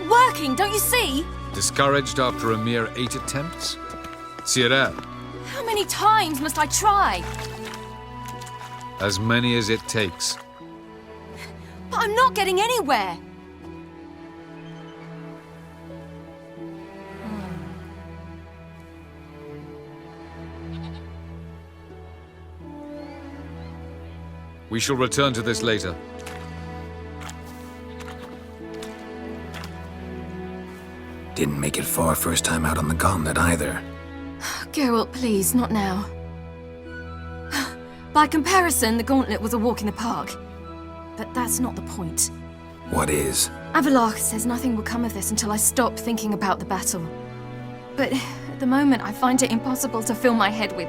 not working, don't you see? Discouraged after a mere 8 attempts? Cyril, How many times must I try? as many as it takes. But I'm not getting anywhere. We shall return to this later. Didn't make it far first time out on the gauntlet either. Geralt, please, not now. By comparison, the gauntlet was a walk in the park. But that's not the point. What is? Avalach says nothing will come of this until I stop thinking about the battle. But at the moment, I find it impossible to fill my head with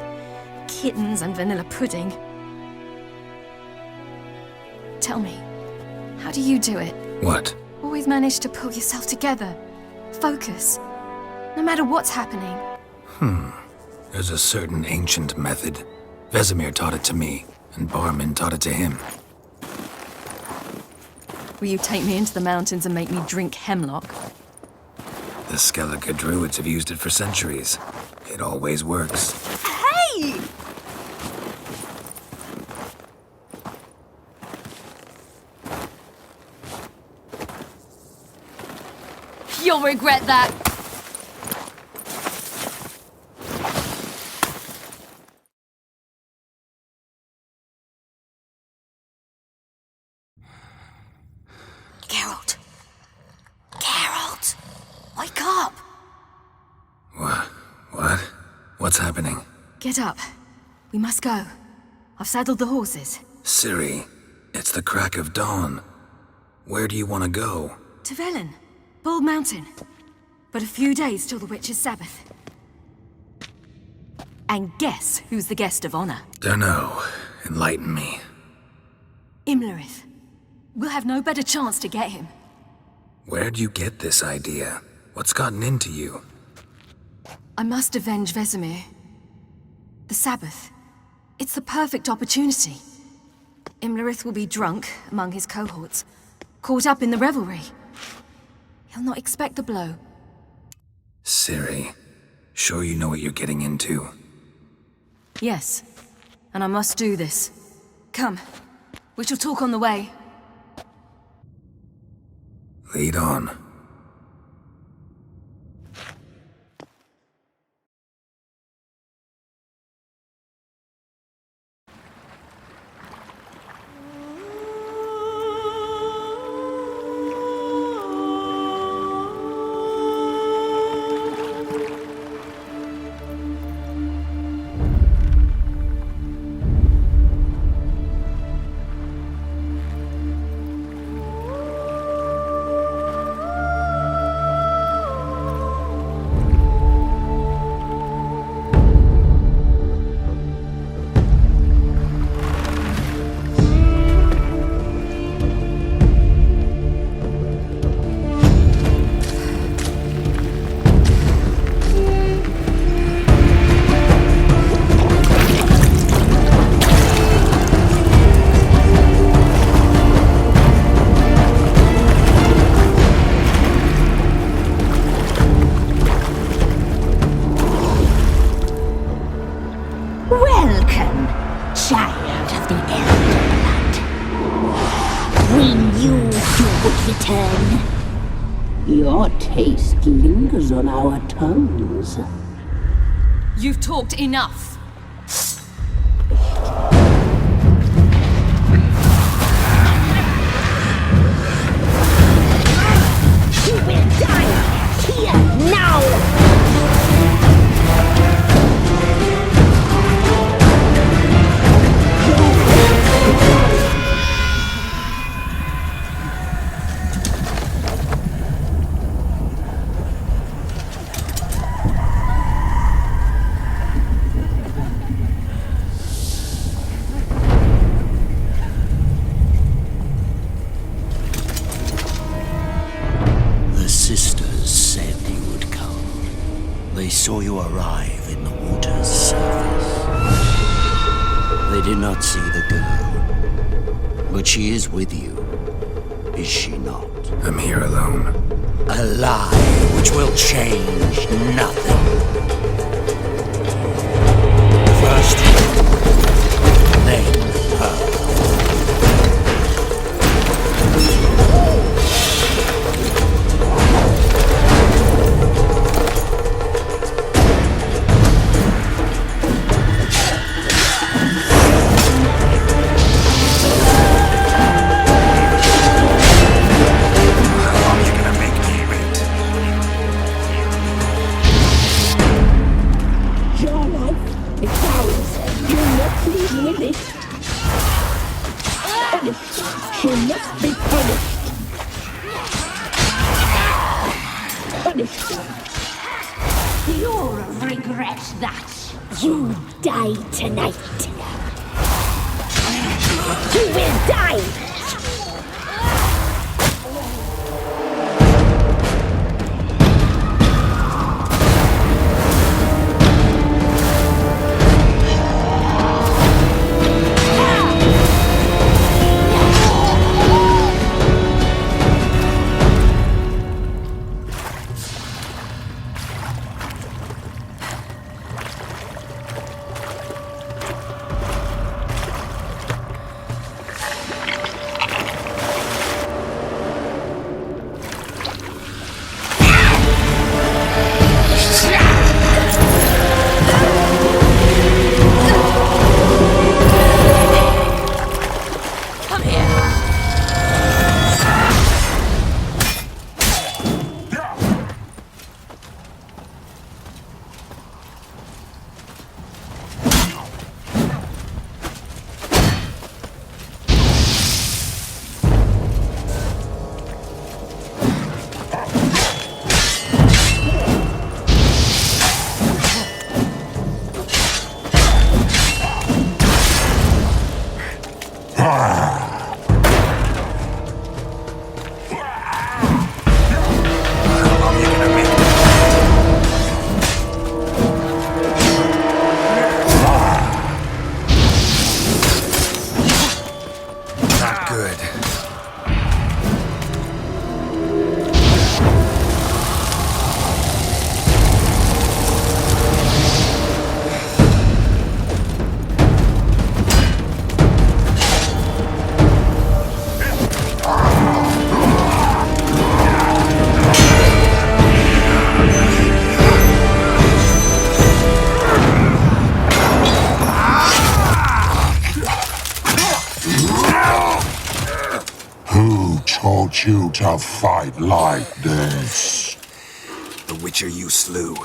kittens and vanilla pudding. Tell me, how do you do it? What? Always manage to pull yourself together. Focus. No matter what's happening. There's a certain ancient method. Vesemir taught it to me, and Barman taught it to him. Will you take me into the mountains and make me drink hemlock? The Skellige druids have used it for centuries. It always works. Hey! You'll regret that. Geralt. Geralt. Wake up. What? What's happening? Get up. We must go. I've saddled the horses. Ciri, it's the crack of dawn. Where do you want to go? To Velen. Bald Mountain. But a few days till the Witch's Sabbath. And guess who's the guest of honor? Dunno. Enlighten me. Imlerith. We'll have no better chance to get him. Where'd you get this idea? What's gotten into you? I must avenge Vesemir. The Sabbath. It's the perfect opportunity. Imlerith will be drunk among his cohorts, caught up in the revelry. He'll not expect the blow. Ciri, sure you know what you're getting into? Yes, and I must do this. Come, we shall talk on the way. Lead on. Welcome, child of the Eredin blood. We knew you would return. Your taste lingers on our tongues. You've talked enough. You will die here now! They saw you arrive in the water's surface. They did not see the girl, but she is with you, is she not? I'm here alone. A lie which will change nothing. First, name her. You'll regret that. You die tonight. You will die! You to fight like this? The Witcher you slew.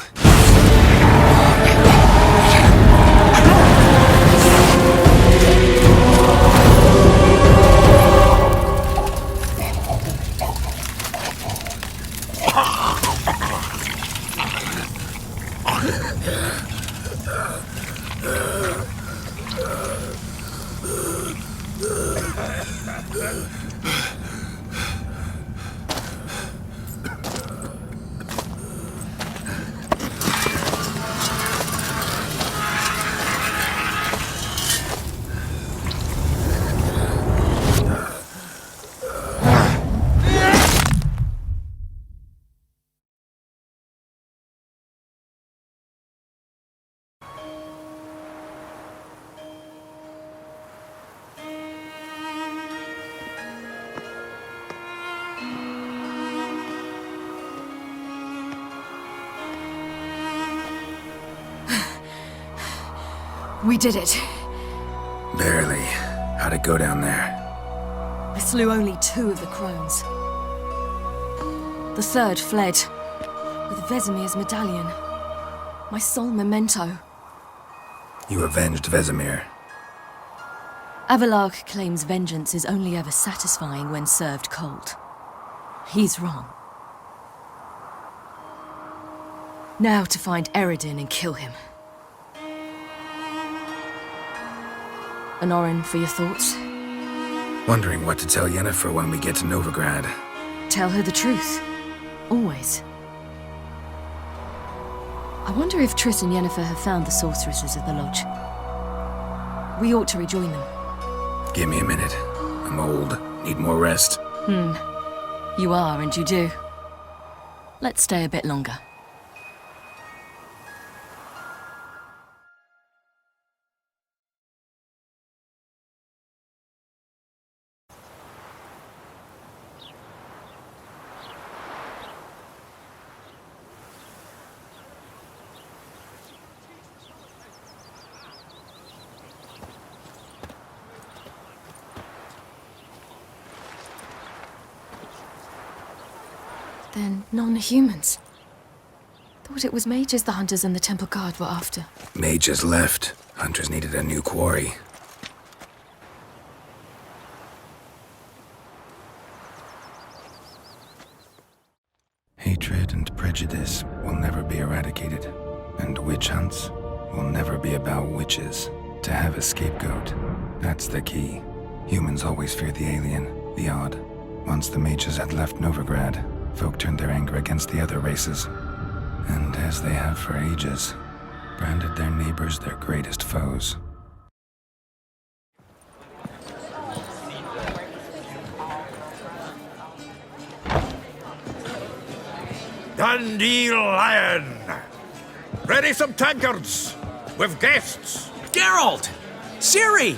We did it. Barely. How'd it go down there? I slew only 2 of the crones. The third fled, with Vesemir's medallion. My sole memento. You avenged Vesemir. Avalark claims vengeance is only ever satisfying when served cold. He's wrong. Now to find Eredin and kill him. Anorin, for your thoughts? Wondering what to tell Yennefer when we get to Novigrad. Tell her the truth. Always. I wonder if Triss and Yennefer have found the sorceresses at the lodge. We ought to rejoin them. Give me a minute. I'm old. Need more rest. You are, and you do. Let's stay a bit longer. Then non-humans. Thought it was mages the hunters and the temple guard were after. Mages left. Hunters needed a new quarry. Hatred and prejudice will never be eradicated, and witch hunts will never be about witches. To have a scapegoat, that's the key. Humans always fear the alien, the odd. Once the mages had left Novigrad, folk turned their anger against the other races, and as they have for ages, branded their neighbors their greatest foes. Dandelion! Ready some tankards! With guests! Geralt! Ciri!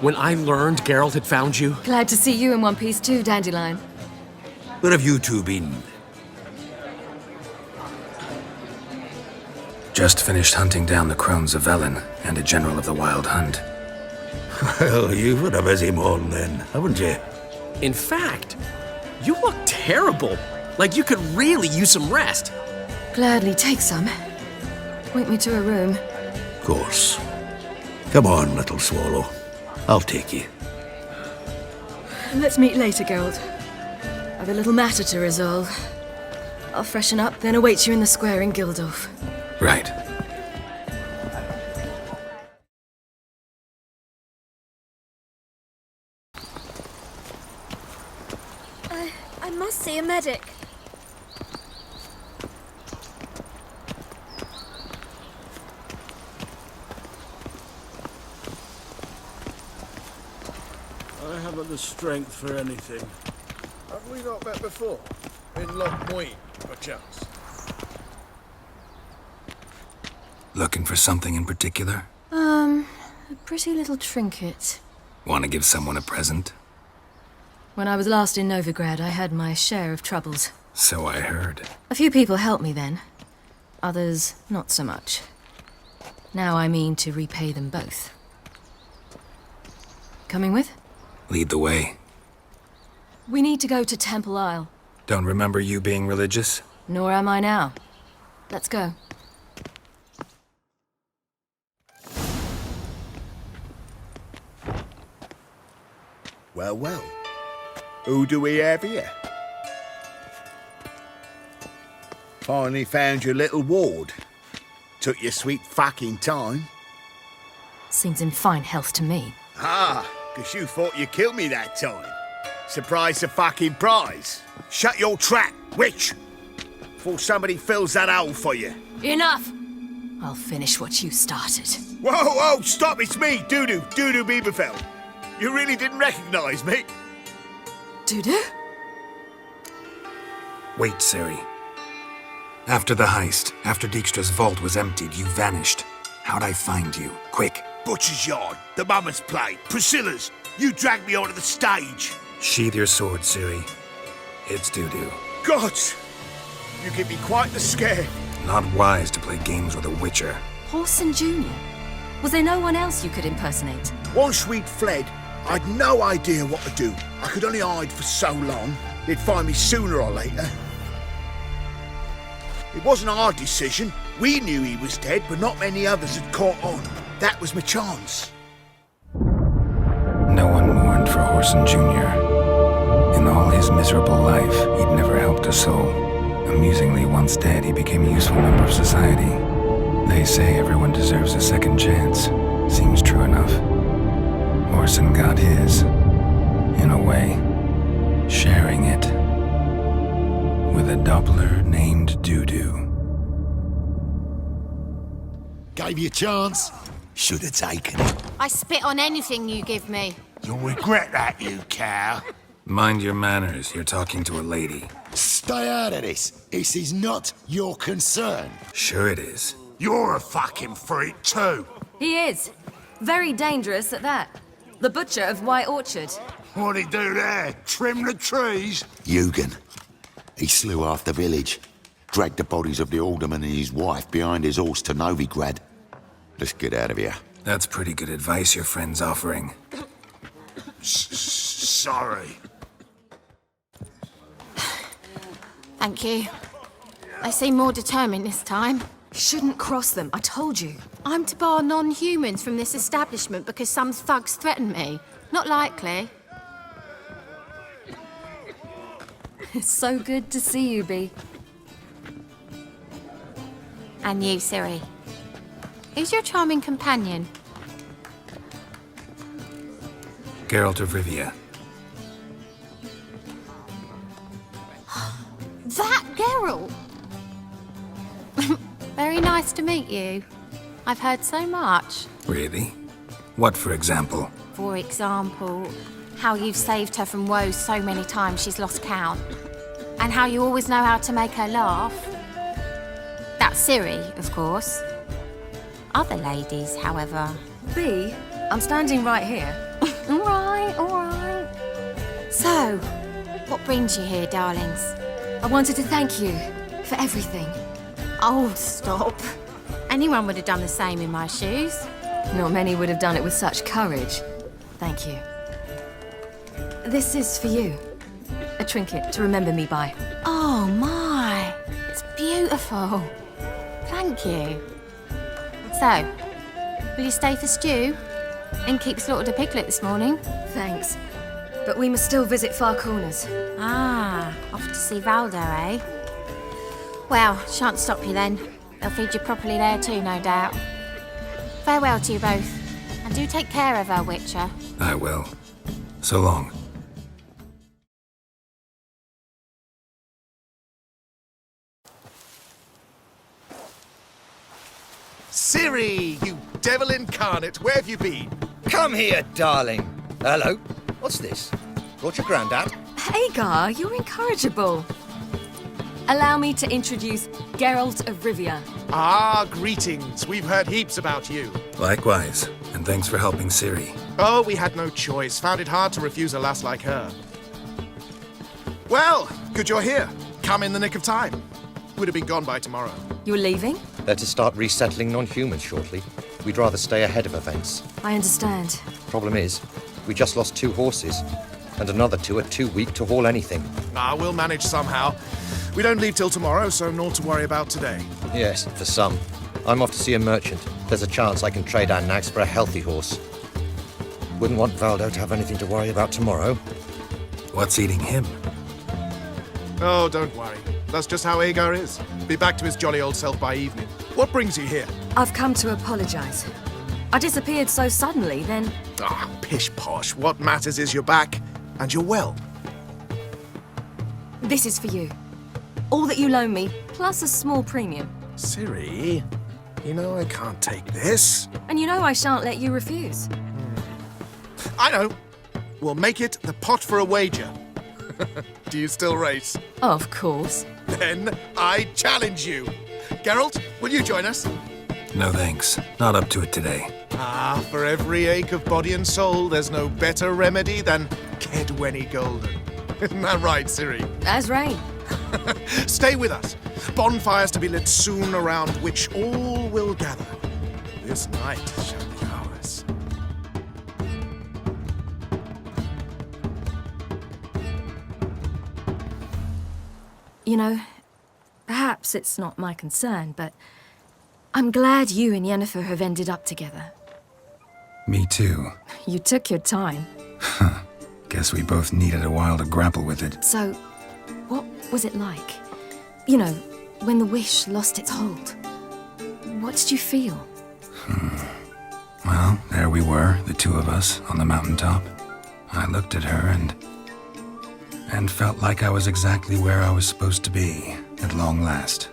When I learned Geralt had found you... Glad to see you in one piece too, Dandelion. Where have you two been? Just finished hunting down the crones of Velen and a general of the Wild Hunt. Well, you've had a busy morning then, haven't you? In fact, you look terrible. Like you could really use some rest. Gladly take some. Point me to a room. Of course. Come on, little swallow. I'll take you. Let's meet later, Geralt. I've a little matter to resolve. I'll freshen up, then await you in the square in Gildorf. Right. I must see a medic. I haven't the strength for anything. Have we not met before? In Lochmoyne, perchance? Looking for something in particular? A pretty little trinket. Want to give someone a present? When I was last in Novigrad, I had my share of troubles. So I heard. A few people helped me then. Others, not so much. Now I mean to repay them both. Coming with? Lead the way. We need to go to Temple Isle. Don't remember you being religious? Nor am I now. Let's go. Well, well. Who do we have here? Finally found your little ward. Took your sweet fucking time. Seems in fine health to me. Ah, 'cause you thought you killed me that time. Surprise the fucking prize. Shut your trap, witch! Before somebody fills that hole for you. Enough! I'll finish what you started. Whoa, whoa, stop, it's me, Dudu Bieberfeld. You really didn't recognise me? Dudu? Wait, Ciri. After the heist, after Dijkstra's vault was emptied, you vanished. How'd I find you? Quick. Butcher's Yard, the Mama's Play, Priscilla's. You dragged me onto the stage. Sheathe your sword, Ciri. It's Dudu. Gods! You give me quite the scare. Not wise to play games with a witcher. Horson Jr.? Was there no one else you could impersonate? Once we'd fled, I'd no idea what to do. I could only hide for so long. They'd find me sooner or later. It wasn't our decision. We knew he was dead, but not many others had caught on. That was my chance. No one mourned for Horson Jr. In all his miserable life, he'd never helped a soul. Amusingly, once dead, he became a useful member of society. They say everyone deserves a second chance. Seems true enough. Horson got his, in a way, sharing it with a Doppler named Dudu. Gave you a chance. Should have taken it. I spit on anything you give me. You'll regret that, you cow. Mind your manners, you're talking to a lady. Stay out of this. This is not your concern. Sure it is. You're a fucking freak too. He is. Very dangerous at that. The butcher of White Orchard. What'd he do there? Trim the trees? Eugen. He slew half the village. Dragged the bodies of the alderman and his wife behind his horse to Novigrad. Let's get out of here. That's pretty good advice your friend's offering. Sorry. Thank you. They seem more determined this time. Shouldn't cross them, I told you. I'm to bar non-humans from this establishment because some thugs threaten me. Not likely. It's so good to see you, Bee. And you, Ciri. Who's your charming companion? Geralt of Rivia. That Geralt! Very nice to meet you. I've heard so much. Really? What, for example? For example, how you've saved her from woes so many times she's lost count. And how you always know how to make her laugh. That's Ciri, of course. Other ladies, however. Bee, I'm standing right here. All right. So, what brings you here, darlings? I wanted to thank you for everything. Oh, stop. Anyone would have done the same in my shoes. Not many would have done it with such courage. Thank you. This is for you. A trinket to remember me by. Oh, my. It's beautiful. Thank you. So, will you stay for stew? And keep slaughtered a piglet this morning? Thanks. But we must still visit Far Corners. Ah, off to see Valdo, eh? Well, shan't stop you then. They'll feed you properly there too, no doubt. Farewell to you both. And do take care of her, Witcher. I will. So long. Ciri, you devil incarnate, where have you been? Come here, darling. Hello. What's this? Brought your granddad? Hagar, you're incorrigible. Allow me to introduce Geralt of Rivia. Ah, greetings. We've heard heaps about you. Likewise, and thanks for helping Ciri. Oh, we had no choice. Found it hard to refuse a lass like her. Well, good you're here. Come in the nick of time. Would have been gone by tomorrow. You're leaving? They're to start resettling non-humans shortly. We'd rather stay ahead of events. I understand. Problem is, we just lost 2 horses, and another 2 are too weak to haul anything. Ah, we'll manage somehow. We don't leave till tomorrow, so naught to worry about today. Yes, for some. I'm off to see a merchant. There's a chance I can trade our nags for a healthy horse. Wouldn't want Valdo to have anything to worry about tomorrow. What's eating him? Oh, don't worry. That's just how Agar is. Be back to his jolly old self by evening. What brings you here? I've come to apologize. I disappeared so suddenly, then... Ah, pish-posh. What matters is you're back, and you're well. This is for you. All that you loan me, plus a small premium. Ciri, you know I can't take this. And you know I shan't let you refuse. I know. We'll make it the pot for a wager. Do you still race? Of course. Then I challenge you. Geralt, will you join us? No thanks. Not up to it today. Ah, for every ache of body and soul, there's no better remedy than Kedwenny Golden. Isn't that right, Ciri? As rain. Stay with us. Bonfires to be lit soon around which all will gather. This night shall be ours. You know, perhaps it's not my concern, but I'm glad you and Yennefer have ended up together. Me too. You took your time. Guess we both needed a while to grapple with it. So, what was it like? You know, when the wish lost its hold. What did you feel? Well, there we were, the 2 of us, on the mountaintop. I looked at her and felt like I was exactly where I was supposed to be, at long last.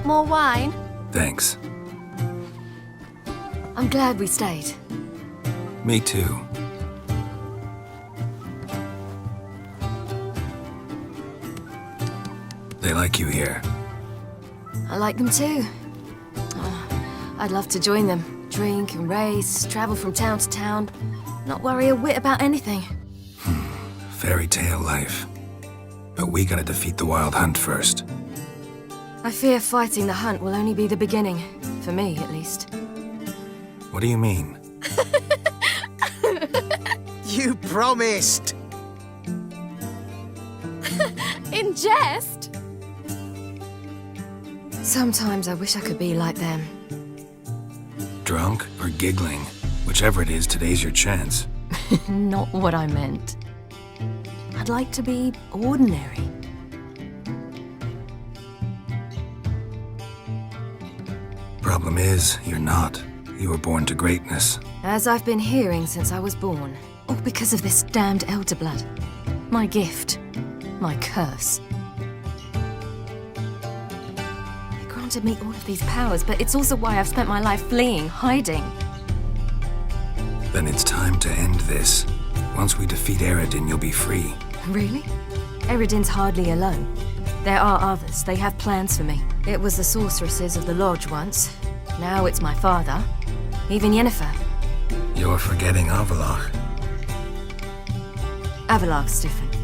More wine? Thanks. I'm glad we stayed. Me too. They like you here. I like them too. I'd love to join them. Drink and race, travel from town to town. Not worry a whit about anything. Fairy tale life. But we gotta defeat the Wild Hunt first. I fear fighting the hunt will only be the beginning. For me, at least. What do you mean? You promised! In jest? Sometimes I wish I could be like them. Drunk or giggling? Whichever it is, today's your chance. Not what I meant. I'd like to be ordinary. Problem is, you're not. You were born to greatness. As I've been hearing since I was born. All because of this damned elder blood. My gift. My curse. They granted me all of these powers, but it's also why I've spent my life fleeing, hiding. Then it's time to end this. Once we defeat Eredin, you'll be free. Really? Eredin's hardly alone. There are others. They have plans for me. It was the sorceresses of the Lodge once. Now it's my father. Even Yennefer. You're forgetting Avallac'h. Avallac'h's different.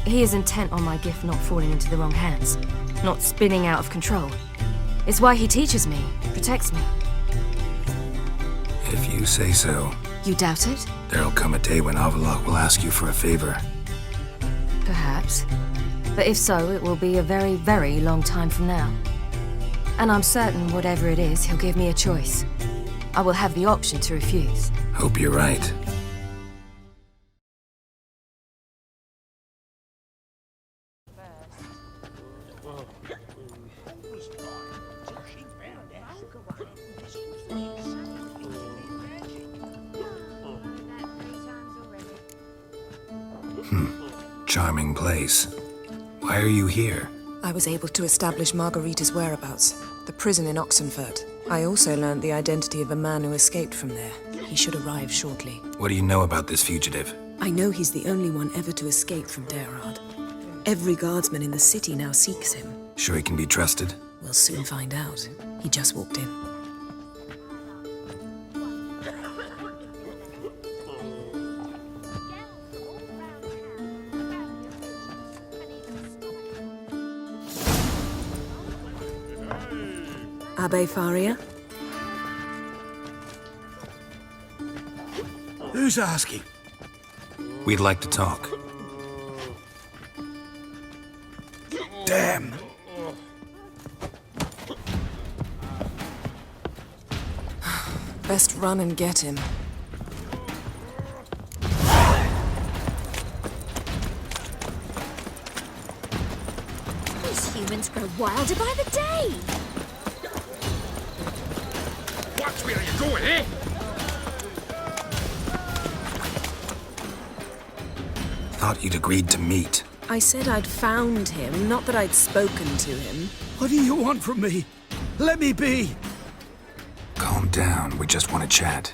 He is intent on my gift not falling into the wrong hands. Not spinning out of control. It's why he teaches me, protects me. If you say so. You doubt it? There'll come a day when Avallac'h will ask you for a favor. Perhaps. But if so, it will be a very, very long time from now. And I'm certain whatever it is, he'll give me a choice. I will have the option to refuse. Hope you're right. Charming place. Why are you here? I was able to establish Margarita's whereabouts, the prison in Oxenfurt. I also learned the identity of a man who escaped from there. He should arrive shortly. What do you know about this fugitive? I know he's the only one ever to escape from Derard. Every guardsman in the city now seeks him. Sure he can be trusted? We'll soon find out. He just walked in. Abbe Faria? Who's asking? We'd like to talk. Damn! Best run and get him. These humans grow wilder by the day! Watch where you're going, eh? Thought you'd agreed to meet. I said I'd found him, not that I'd spoken to him. What do you want from me? Let me be! Calm down, we just want to chat.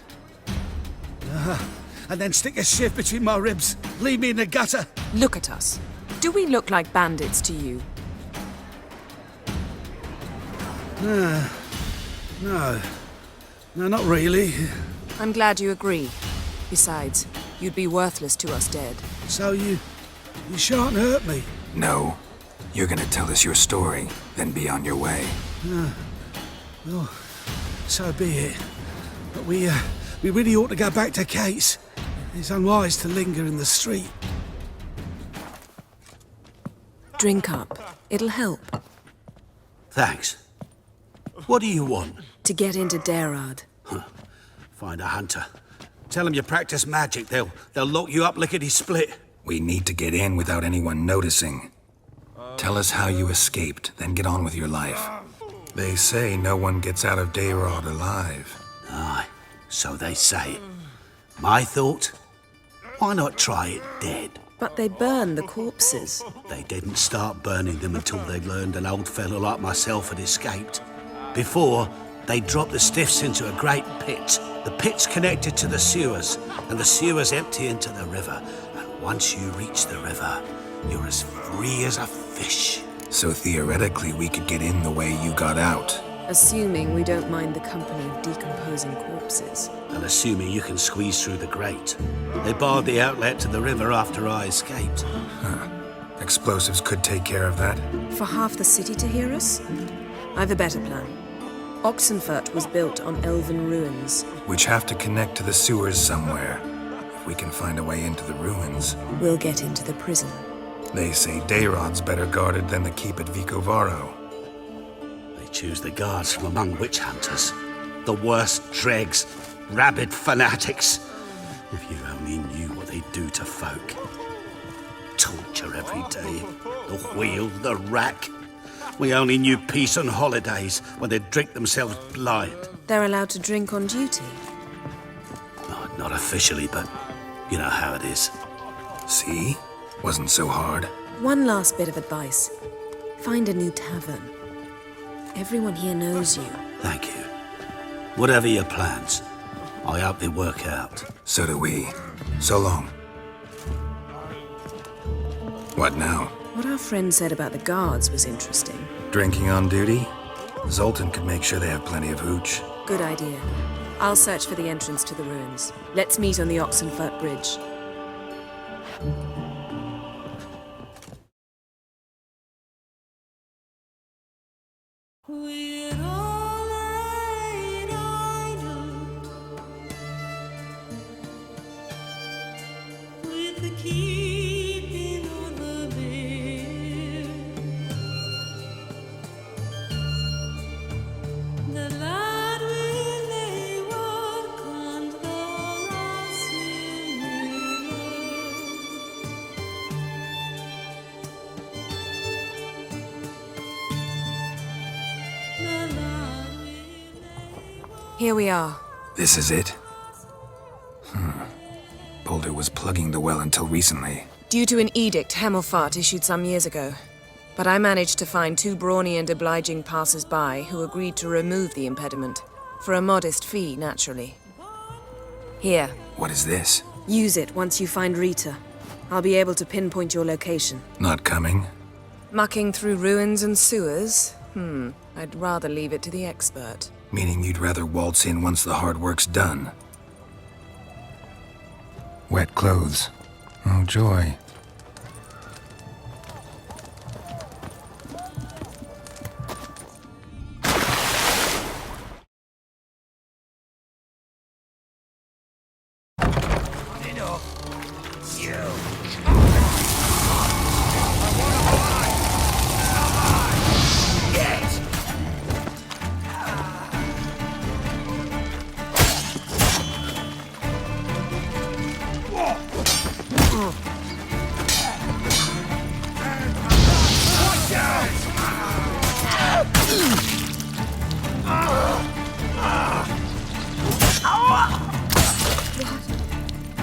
And then stick a shift between my ribs. Leave me in the gutter. Look at us. Do we look like bandits to you? No. No, not really. I'm glad you agree. Besides, you'd be worthless to us dead. So you shan't hurt me? No. You're gonna tell us your story, then be on your way. Well, so be it. But we really ought to go back to Kate's. It's unwise to linger in the street. Drink up. It'll help. Thanks. What do you want? To get into Derard. Find a hunter. Tell them you practice magic. They'll lock you up lickety-split. We need to get in without anyone noticing. Tell us how you escaped, then get on with your life. They say no one gets out of Derard alive. Aye, so they say. My thought? Why not try it dead? But they burn the corpses. They didn't start burning them until they'd learned an old fellow like myself had escaped. Before, they dropped the stiffs into a great pit. The pit's connected to the sewers, and the sewers empty into the river. And once you reach the river, you're as free as a fish. So theoretically, we could get in the way you got out. Assuming we don't mind the company of decomposing corpses. And assuming you can squeeze through the grate. They barred the outlet to the river after I escaped. Huh. Explosives could take care of that. For half the city to hear us? I've a better plan. Oxenfurt was built on elven ruins. Which have to connect to the sewers somewhere. If we can find a way into the ruins. We'll get into the prison. They say Dayrod's better guarded than the keep at Vicovaro. They choose the guards from among witch hunters. The worst dregs, rabid fanatics. If you only knew what they do to folk. Torture every day. The wheel, the rack. We only knew peace on holidays when they'd drink themselves blind. They're allowed to drink on duty? Oh, not officially, but you know how it is. See? Wasn't so hard. One last bit of advice. Find a new tavern. Everyone here knows you. Thank you. Whatever your plans, I hope they work out. So do we. So long. What now? What our friend said about the guards was interesting. Drinking on duty? Zoltan could make sure they have plenty of hooch. Good idea. I'll search for the entrance to the ruins. Let's meet on the Oxenfurt Bridge. Here we are. This is it? Boulder was plugging the well until recently. Due to an edict Hemmelfart issued some years ago. But I managed to find two brawny and obliging passers-by who agreed to remove the impediment. For a modest fee, naturally. Here. What is this? Use it once you find Rita. I'll be able to pinpoint your location. Not coming? Mucking through ruins and sewers? I'd rather leave it to the expert. Meaning you'd rather waltz in once the hard work's done. Wet clothes. Oh, joy.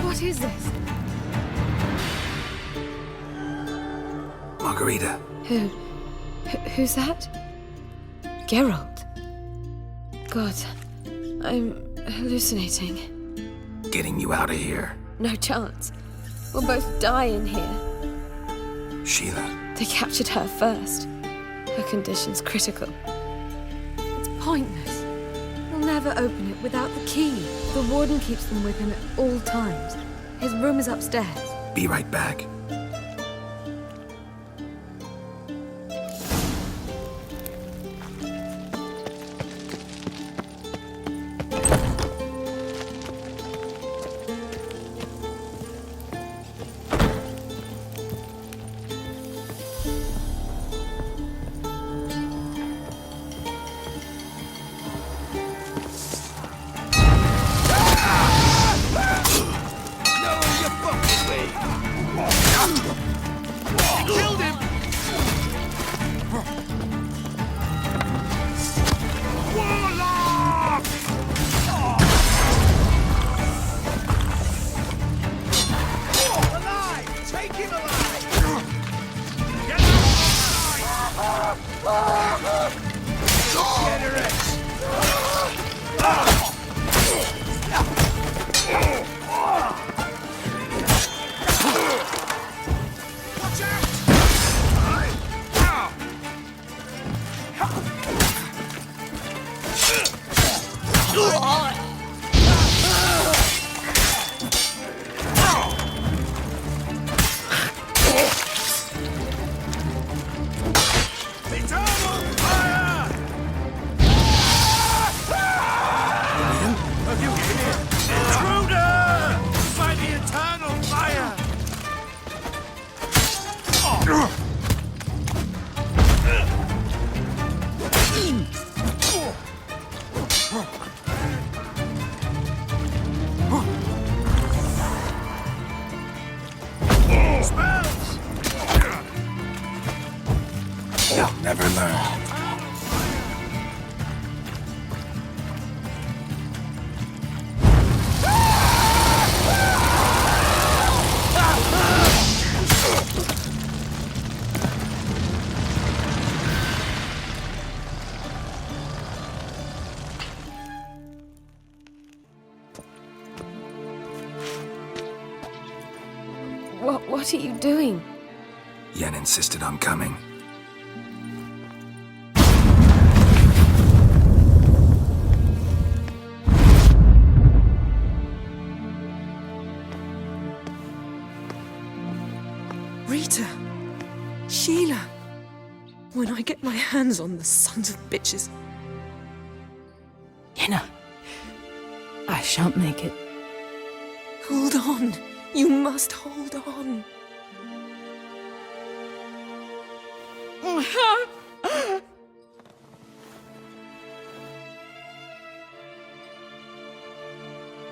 What is this? Margarita. Who's that? Geralt. God, I'm hallucinating. Getting you out of here. No chance. We'll both die in here. Sheila. They captured her first. Her condition's critical. It's pointless. We'll never open it without the key. The warden keeps them with him at all times. His room is upstairs. Be right back. Spells! They'll never learn. What are you doing? Yen insisted on coming. Rita! Sheila! When I get my hands on the sons of bitches. Yenna, I shan't make it. Hold on! You must hold on!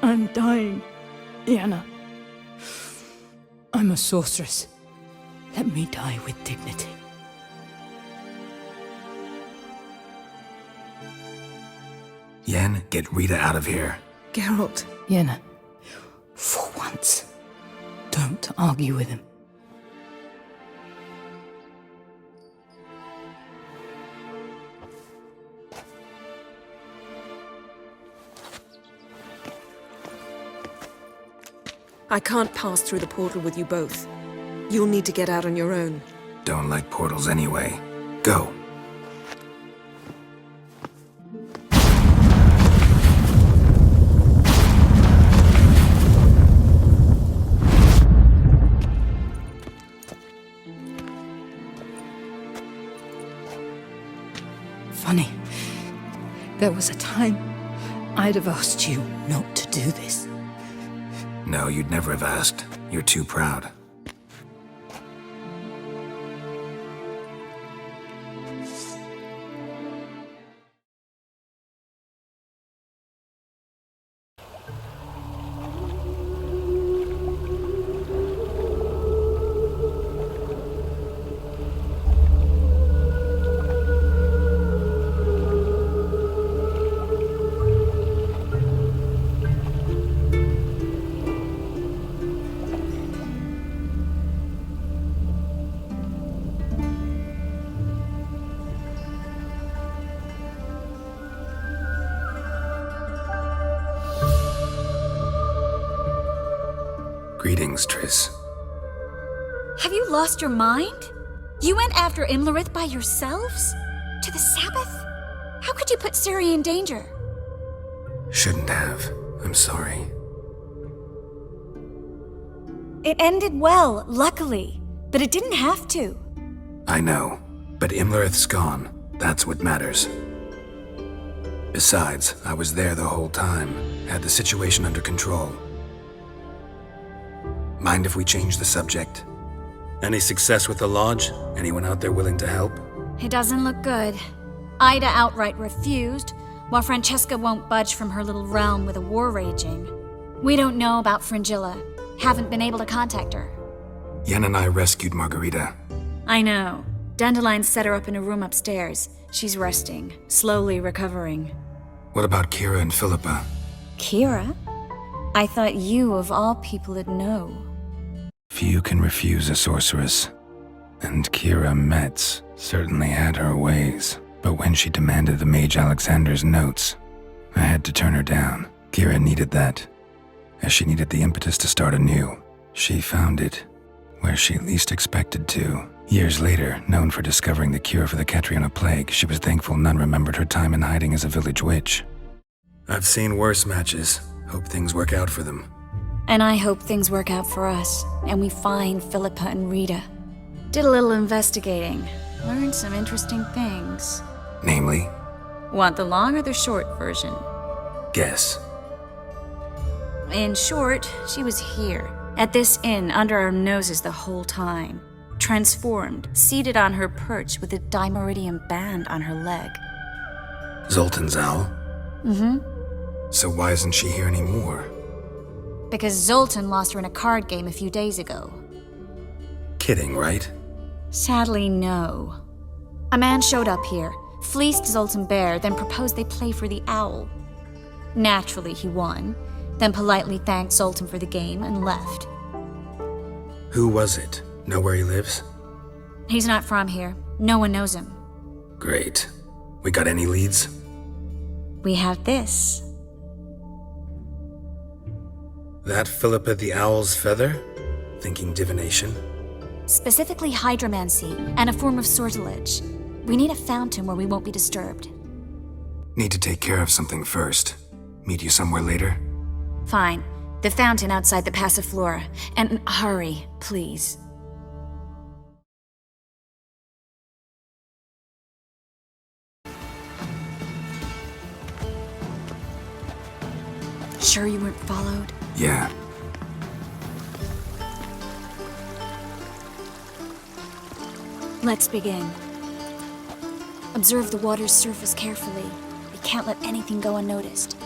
I'm dying, Yenna. I'm a sorceress. Let me die with dignity. Yen, get Rita out of here. Geralt. Yenna, for once, don't argue with him. I can't pass through the portal with you both. You'll need to get out on your own. Don't like portals anyway. Go. Funny. There was a time I'd have asked you not to do this. No, you'd never have asked. You're too proud. Greetings, Triss. Have you lost your mind? You went after Imlerith by yourselves? To the Sabbath? How could you put Ciri in danger? Shouldn't have. I'm sorry. It ended well, luckily, but it didn't have to. I know, but Imlerith's gone. That's what matters. Besides, I was there the whole time, had the situation under control. Mind if we change the subject? Any success with the Lodge? Anyone out there willing to help? It doesn't look good. Ida outright refused, while Francesca won't budge from her little realm with a war raging. We don't know about Fringilla. Haven't been able to contact her. Yen and I rescued Margarita. I know. Dandelion set her up in a room upstairs. She's resting, slowly recovering. What about Kira and Philippa? Kira? I thought you, of all people, would know. Few can refuse a sorceress. And Kira Metz certainly had her ways. But when she demanded the Mage Alexander's notes, I had to turn her down. Kira needed that, as she needed the impetus to start anew. She found it where she least expected to. Years later, known for discovering the cure for the Catriona plague, she was thankful none remembered her time in hiding as a village witch. I've seen worse matches. Hope things work out for them. And I hope things work out for us, and we find Philippa and Rita. Did a little investigating. Learned some interesting things. Namely? Want the long or the short version? Guess. In short, she was here, at this inn, under our noses the whole time. Transformed, seated on her perch with a dimeridium band on her leg. Zoltan's owl? Mm-hmm. So why isn't she here anymore? Because Zoltan lost her in a card game a few days ago. kidding, right? Sadly, no. A man showed up here, fleeced Zoltan Bear, then proposed they play for the owl. Naturally, he won, then politely thanked Zoltan for the game and left. Who was it? Know where he lives? He's not from here. No one knows him. Great. We got any leads? We have this. That Philippa the Owl's feather? Thinking divination? Specifically hydromancy and a form of sortilege. We need a fountain where we won't be disturbed. Need to take care of something first. Meet you somewhere later? Fine. The fountain outside the Passiflora. And hurry, please. Sure you weren't followed? Yeah. Let's begin. Observe the water's surface carefully. We can't let anything go unnoticed.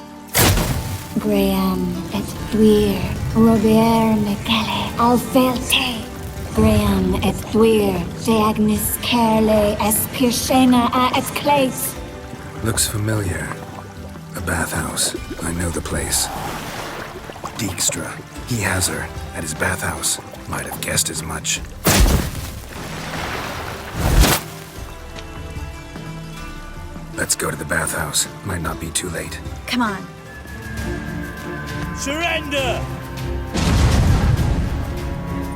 Graham et thuir, Robert Mekele, Alfelte. Graham et thuir, de Agnes Kerle, Espirshena a et Claes. Looks familiar. A bathhouse. I know the place. Dijkstra. He has her at his bathhouse. Might have guessed as much. Let's go to the bathhouse. Might not be too late. Come on. Surrender!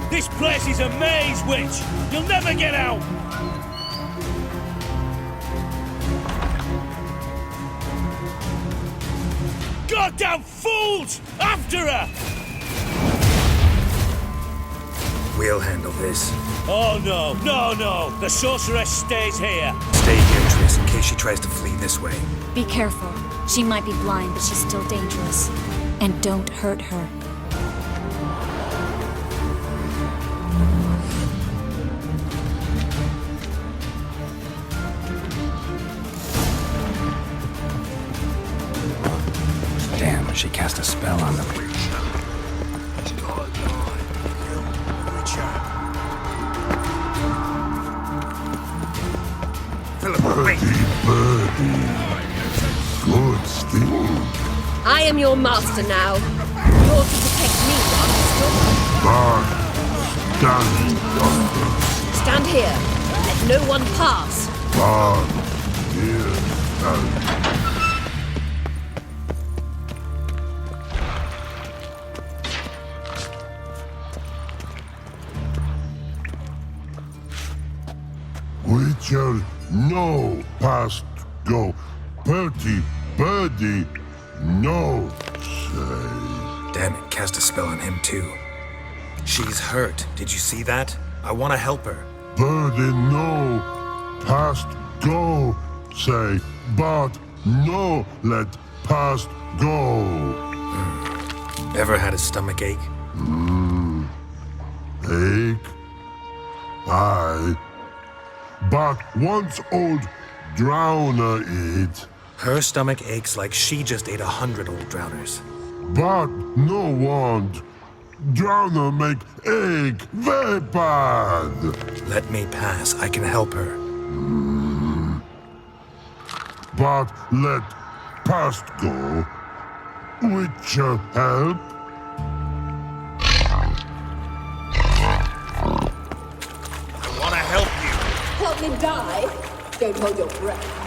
This place is a maze, witch! You'll never get out! Goddamn fools! After her! We'll handle this. Oh no, no, no! The sorceress stays here! Stay here, Triss, in case she tries to flee this way. Be careful. She might be blind, but she's still dangerous. And don't hurt her. Damn, she cast a spell on them. Birdie. Good steam. I am your master now. You're to protect me, understood? Bard, stand yonder. Stand here. Let no one pass. Bard, here stand. Witcher, no past go. Purty, birdie, no say. Damn it, cast a spell on him too. She's hurt. Did you see that? I want to help her. Birdie, no past go say, but no let past go. Ever had a stomach ache? Ache? Aye. But once old drowner eat. Her stomach aches like she just ate 100 old drowners. But no want. Drowner make egg very bad. Let me pass. I can help her. But let past go. Witcher help. I want to help you. Help me die. Don't hold your breath.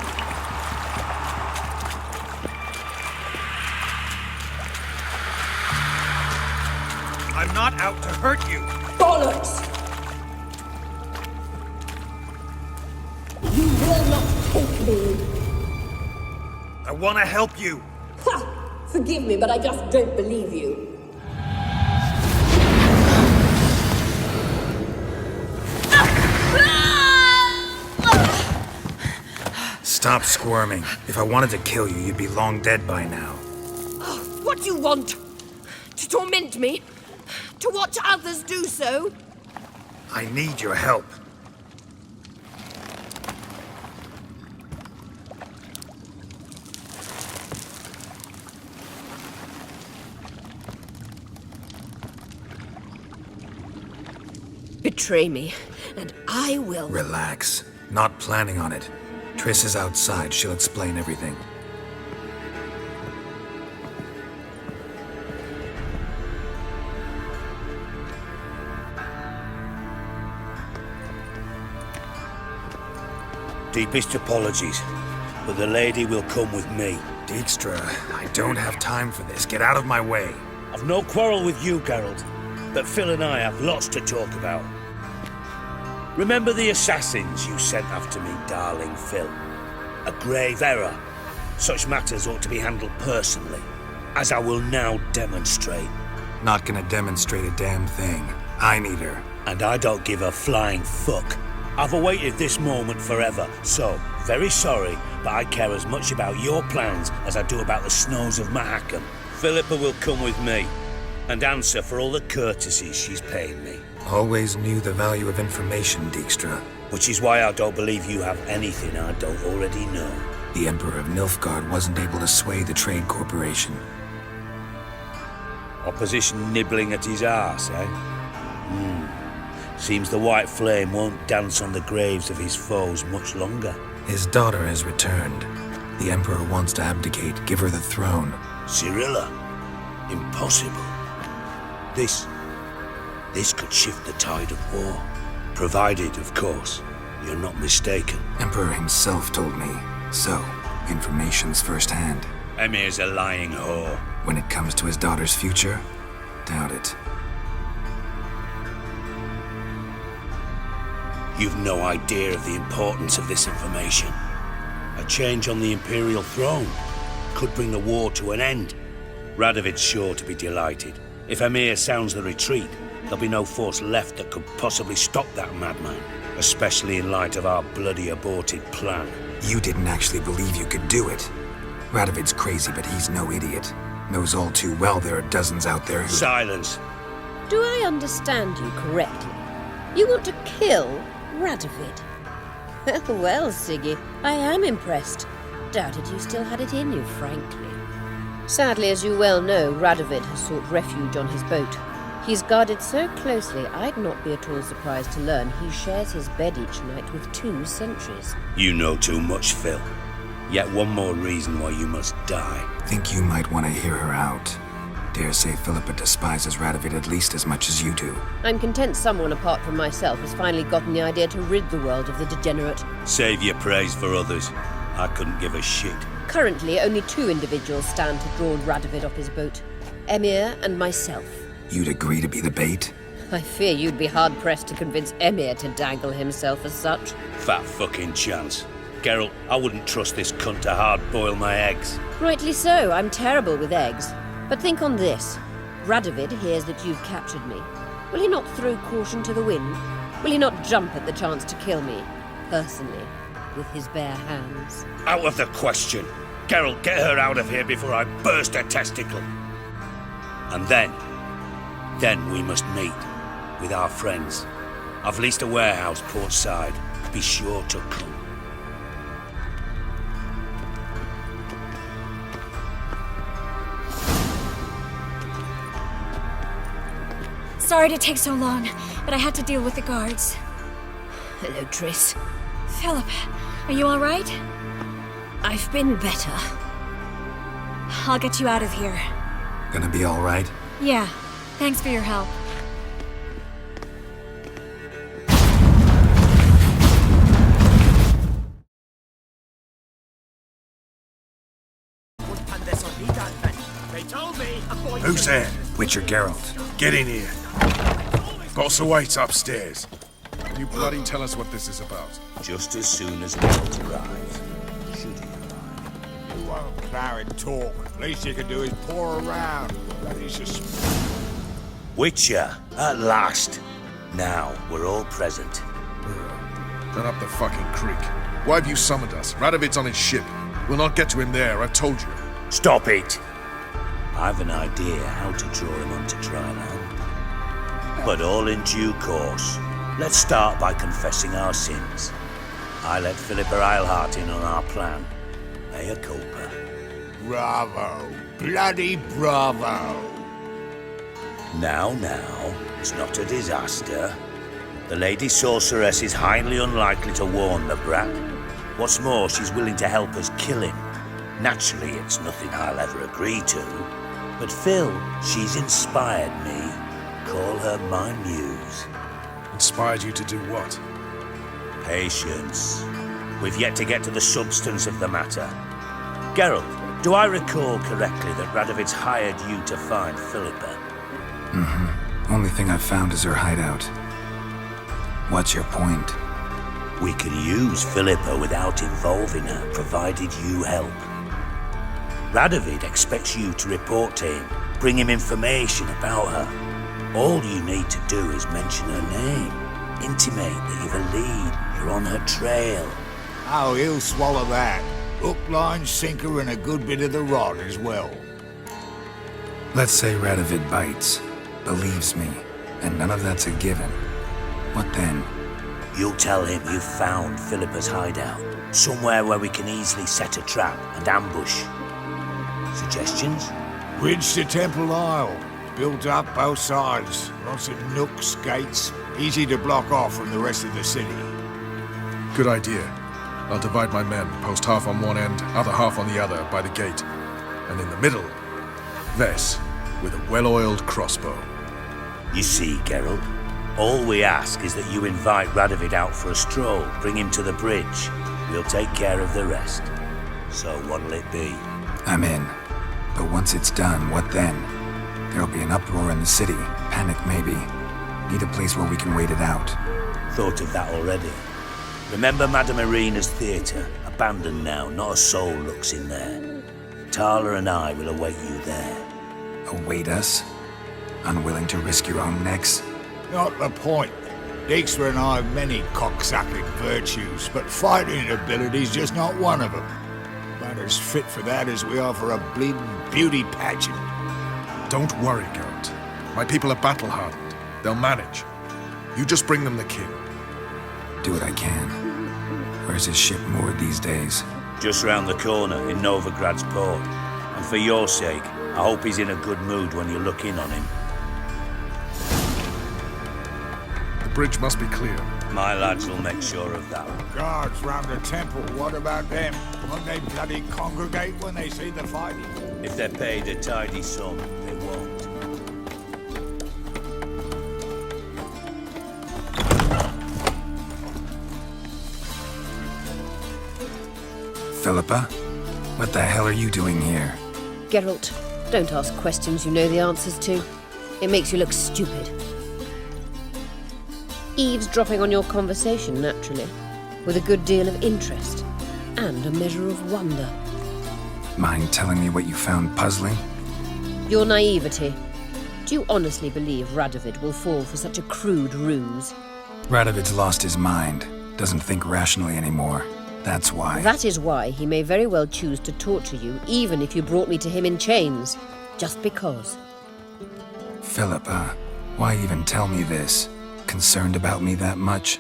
I'm not out to hurt you. Bollocks! You will not take me. I want to help you. Ha! Forgive me, but I just don't believe you. Stop squirming. If I wanted to kill you, you'd be long dead by now. What do you want? To torment me? To watch others do so? I need your help. Betray me, and I will... Relax. Not planning on it. Triss is outside. She'll explain everything. Deepest apologies, but the lady will come with me. Dijkstra, I don't have time for this. Get out of my way. I've no quarrel with you, Geralt, but Phil and I have lots to talk about. Remember the assassins you sent after me, darling Phil? A grave error. Such matters ought to be handled personally, as I will now demonstrate. Not gonna demonstrate a damn thing. I need her. And I don't give a flying fuck. I've awaited this moment forever, so, very sorry, but I care as much about your plans as I do about the snows of Mahakam. Philippa will come with me, and answer for all the courtesies she's paying me. Always knew the value of information, Dijkstra. Which is why I don't believe you have anything I don't already know. The Emperor of Nilfgaard wasn't able to sway the Trade Corporation. Opposition nibbling at his arse, eh? Seems the White Flame won't dance on the graves of his foes much longer. His daughter has returned. The Emperor wants to abdicate, give her the throne. Cyrilla? Impossible. This could shift the tide of war. Provided, of course, you're not mistaken. Emperor himself told me. So, information's firsthand. Emir's a lying whore. When it comes to his daughter's future, doubt it. You've no idea of the importance of this information. A change on the Imperial throne could bring the war to an end. Radovid's sure to be delighted. If Emir sounds the retreat, there'll be no force left that could possibly stop that madman. Especially in light of our bloody aborted plan. You didn't actually believe you could do it. Radovid's crazy, but he's no idiot. Knows all too well there are dozens out there who... Silence! Do I understand you correctly? You want to kill Radovid? Well, Siggy, I am impressed. Doubted you still had it in you, frankly. Sadly, as you well know, Radovid has sought refuge on his boat. He's guarded so closely, I'd not be at all surprised to learn he shares his bed each night with 2 sentries. You know too much, Phil. Yet one more reason why you must die. Think you might want to hear her out. Dare say Philippa despises Radovid at least as much as you do. I'm content someone apart from myself has finally gotten the idea to rid the world of the degenerate. Save your praise for others. I couldn't give a shit. Currently, only 2 individuals stand to draw Radovid off his boat. Emir and myself. You'd agree to be the bait? I fear you'd be hard-pressed to convince Emir to dangle himself as such. Fat fucking chance. Geralt, I wouldn't trust this cunt to hard-boil my eggs. Rightly so, I'm terrible with eggs. But think on this. Radovid hears that you've captured me. Will he not throw caution to the wind? Will he not jump at the chance to kill me, personally, with his bare hands? Out of the question. Geralt, get her out of here before I burst her testicle. And then we must meet with our friends. I've leased a warehouse portside. Be sure to come. Sorry to take so long, but I had to deal with the guards. Hello, Triss. Philip, are you all right? I've been better. I'll get you out of here. Gonna be all right? Yeah, thanks for your help. Who's there? Witcher Geralt. Get in here. Boss awaits upstairs. Can you bloody tell us what this is about? Just as soon as Geralt arrives. Should he arrive? You won't plow and talk. Least you can do is pour around. Bloody Witcher, at last. Now, we're all present. Then up the fucking creek. Why have you summoned us? Radovid's on his ship. We'll not get to him there, I've told you. Stop it! I've an idea how to draw him onto dry land. But all in due course. Let's start by confessing our sins. I let Philippa Eilhart in on our plan. Mea culpa. Bravo. Bloody bravo. Now, it's not a disaster. The Lady Sorceress is highly unlikely to warn the brat. What's more, she's willing to help us kill him. Naturally, it's nothing I'll ever agree to. But Phil, she's inspired me. Call her my muse. Inspired you to do what? Patience. We've yet to get to the substance of the matter. Geralt, do I recall correctly that Radovid's hired you to find Philippa? Mm-hmm. Only thing I've found is her hideout. What's your point? We can use Philippa without involving her, provided you help. Radovid expects you to report to him, bring him information about her. All you need to do is mention her name, intimate that you've a lead, you're on her trail. Oh, he'll swallow that. Hook, line, sinker, and a good bit of the rod as well. Let's say Radovid bites, believes me, and none of that's a given. What then? You'll tell him you've found Philippa's hideout, somewhere where we can easily set a trap and ambush. Suggestions? Bridge to Temple Isle. Built up both sides. Lots of nooks, gates. Easy to block off from the rest of the city. Good idea. I'll divide my men, post half on one end, other half on the other, by the gate. And in the middle, Vess, with a well-oiled crossbow. You see, Geralt, all we ask is that you invite Radovid out for a stroll, bring him to the bridge. We'll take care of the rest. So what'll it be? I'm in. But once it's done, what then? There'll be an uproar in the city. Panic, maybe. Need a place where we can wait it out. Thought of that already. Remember Madame Irina's theatre? Abandoned now, not a soul looks in there. Tala and I will await you there. Await us? Unwilling to risk your own necks? Not the point. Dijkstra and I have many cocksucking virtues, but fighting ability's just not one of them. About as fit for that as we are for a bleeding beauty pageant. Don't worry, Geralt. My people are battle-hardened. They'll manage. You just bring them the king. Do what I can. Where's his ship moored these days? Just round the corner, in Novigrad's port. And for your sake, I hope he's in a good mood when you look in on him. The bridge must be clear. My lads will make sure of that. Guards round the temple, what about them? Won't they bloody congregate when they see the fighting? If they're paid a tidy sum, they won't. Philippa? What the hell are you doing here? Geralt, don't ask questions you know the answers to. It makes you look stupid. Eavesdropping on your conversation, naturally, with a good deal of interest and a measure of wonder. Mind telling me what you found puzzling? Your naivety. Do you honestly believe Radovid will fall for such a crude ruse? Radovid's lost his mind. Doesn't think rationally anymore. That's why. That is why he may very well choose to torture you, even if you brought me to him in chains. Just because. Philippa, why even tell me this? Concerned about me that much?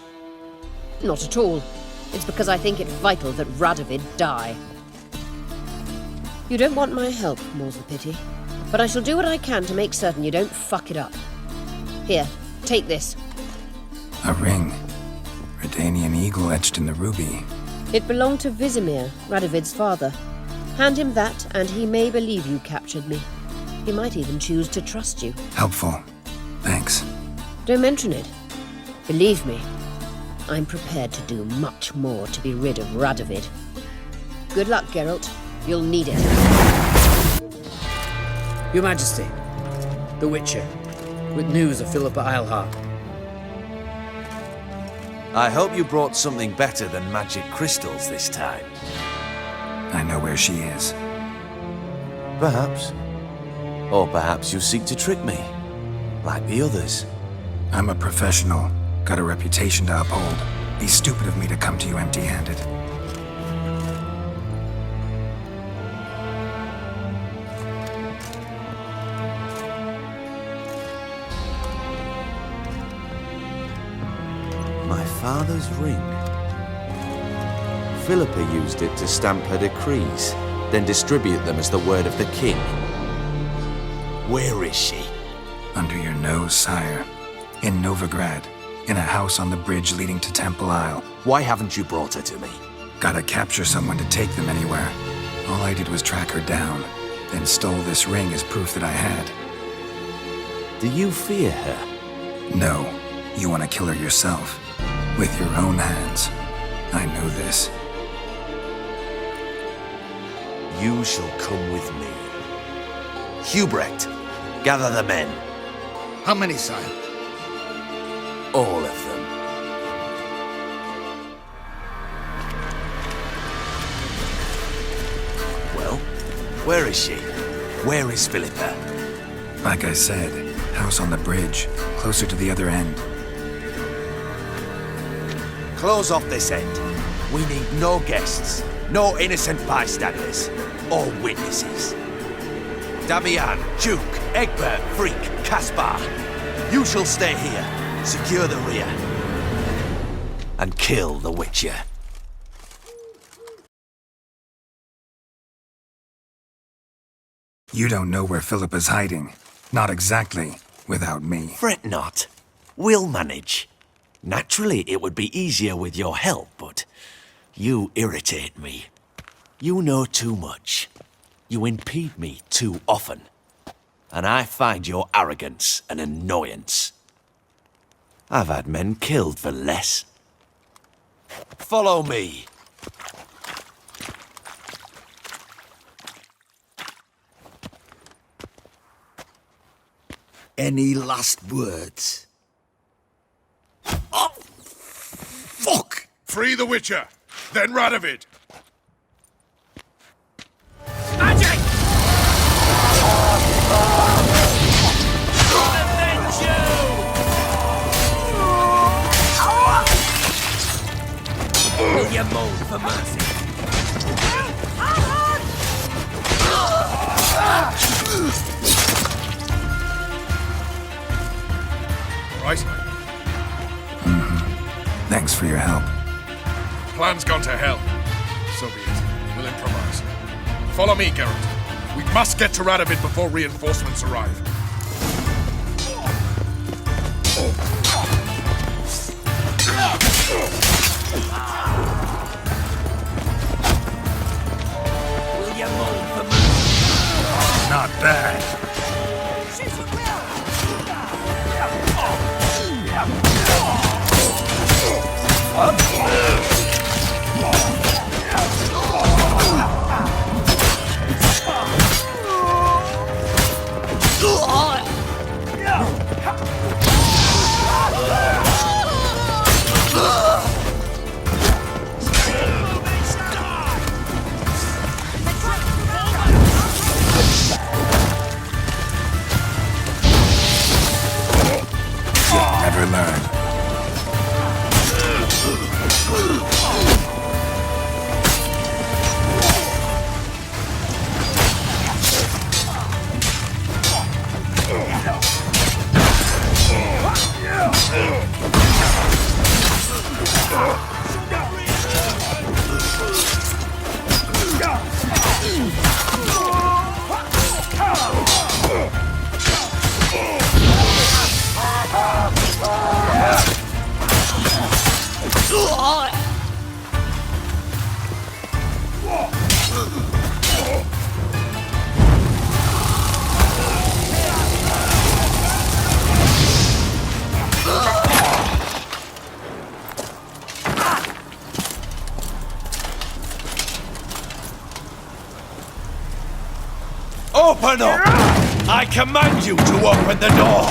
Not at all. It's because I think it vital that Radovid die. You don't want my help, more's the pity. But I shall do what I can to make certain you don't fuck it up. Here, take this. A ring. Redanian eagle etched in the ruby. It belonged to Vizimir, Radovid's father. Hand him that, and he may believe you captured me. He might even choose to trust you. Helpful. Thanks. Don't mention it. Believe me, I'm prepared to do much more to be rid of Radovid. Good luck, Geralt. You'll need it. Your Majesty, the Witcher, with news of Philippa Eilhart. I hope you brought something better than magic crystals this time. I know where she is. Perhaps. Or perhaps you seek to trick me, like the others. I'm a professional. Got a reputation to uphold. Be stupid of me to come to you empty-handed. My father's ring. Philippa used it to stamp her decrees, then distribute them as the word of the king. Where is she? Under your nose, sire. In Novigrad. in a house on the bridge leading to Temple Isle. Why haven't you brought her to me? Gotta capture someone to take them anywhere. All I did was track her down, then stole this ring as proof that I had. Do you fear her? No, you want to kill her yourself. With your own hands. I know this. You shall come with me. Hubrecht, gather the men. How many, sire? All of them. Well, where is she? Where is Philippa? Like I said, house on the bridge, closer to the other end. Close off this end. We need no guests, no innocent bystanders, or witnesses. Damian, Duke, Egbert, Freak, Caspar, you shall stay here, secure the rear, and kill the Witcher. You don't know where Philippa's hiding. Not exactly, without me. Fret not. We'll manage. Naturally, it would be easier with your help, but you irritate me. You know too much. You impede me too often. And I find your arrogance an annoyance. I've had men killed for less. Follow me. Any last words? Oh! Fuck! Free the Witcher, then Radovid. Magic! Avenge you! Will you moan for mercy? Right? Thanks for your help. Plan's gone to hell. So be it. We'll improvise. Follow me, Geralt. We must get to Radovid before reinforcements arrive. Will you moan for mercy? Not bad. Never learn. Open up! I command you to open the door!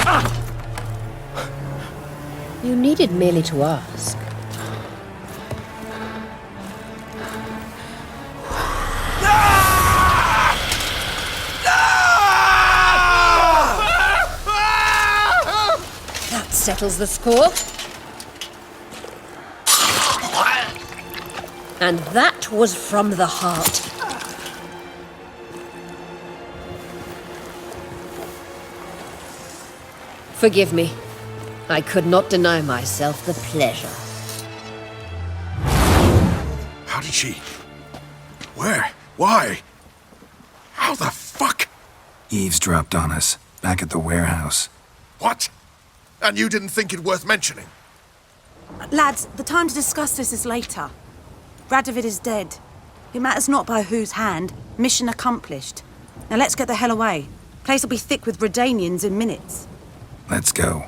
You needed merely to ask. That settles the score. And that was from the heart. Forgive me. I could not deny myself the pleasure. How did she? Where? Why? How the fuck? Eavesdropped on us, back at the warehouse. What? And you didn't think it worth mentioning? Lads, the time to discuss this is later. Radovid is dead. It matters not by whose hand. Mission accomplished. Now let's get the hell away. Place will be thick with Redanians in minutes. Let's go.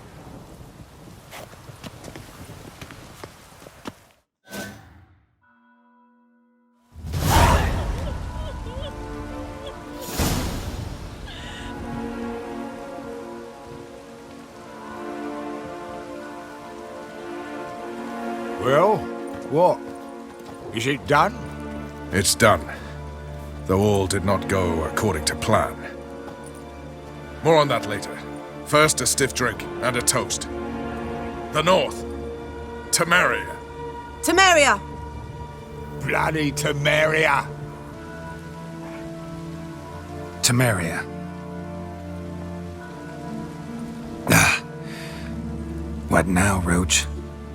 Well, what? Is it done? It's done. Though all did not go according to plan. More on that later. First, a stiff drink and a toast. The North. Temeria. Temeria! Bloody Temeria! Temeria. Ah. What now, Roach?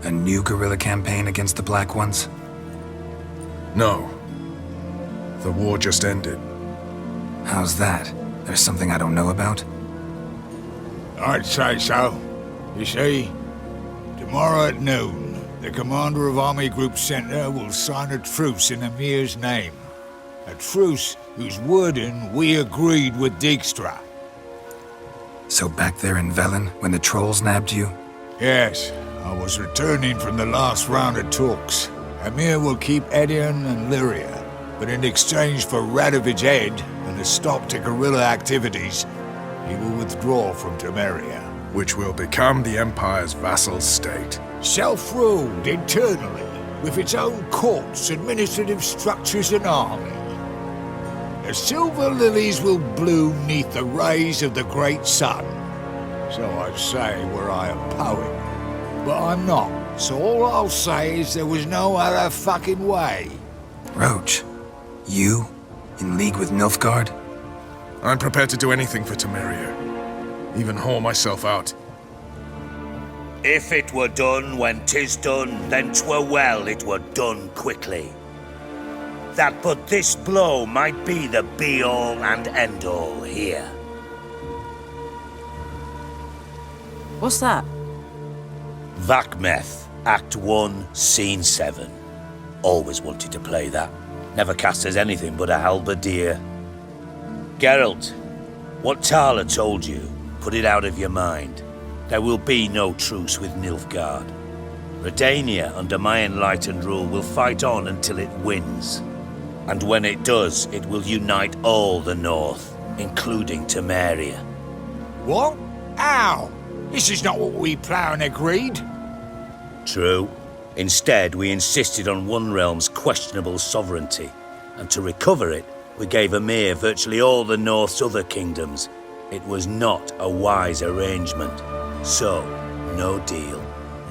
A new guerrilla campaign against the Black Ones? No. The war just ended. How's that? There's something I don't know about? I'd say so. You see, tomorrow at noon, the commander of Army Group Center will sign a truce in Emir's name. A truce whose wording we agreed with Dijkstra. So back there in Velen, when the trolls nabbed you? Yes, I was returning from the last round of talks. Emir will keep Eredin and Lyria, but in exchange for Radovid's head and a stop to guerrilla activities, he will withdraw from Temeria. Which will become the Empire's vassal state. Self-ruled internally, with its own courts, administrative structures and army. The silver lilies will bloom neath the rays of the great sun. So I say were I a poet. But I'm not, so all I'll say is there was no other fucking way. Roach, you? In league with Nilfgaard? I'm prepared to do anything for Temeria. Even haul myself out. If it were done when 'tis done, then 'twere well it were done quickly. That but this blow might be the be-all and end-all here. What's that? Vakmeth, Act 1, Scene 7. Always wanted to play that. Never cast as anything but a halberdier. Geralt, what Tala told you, put it out of your mind. There will be no truce with Nilfgaard. Redania, under my enlightened rule, will fight on until it wins. And when it does, it will unite all the North, including Temeria. What? How? This is not what we planned and agreed. True. Instead, we insisted on one realm's questionable sovereignty, and to recover it, we gave Emir virtually all the North's other kingdoms. It was not a wise arrangement. So, no deal.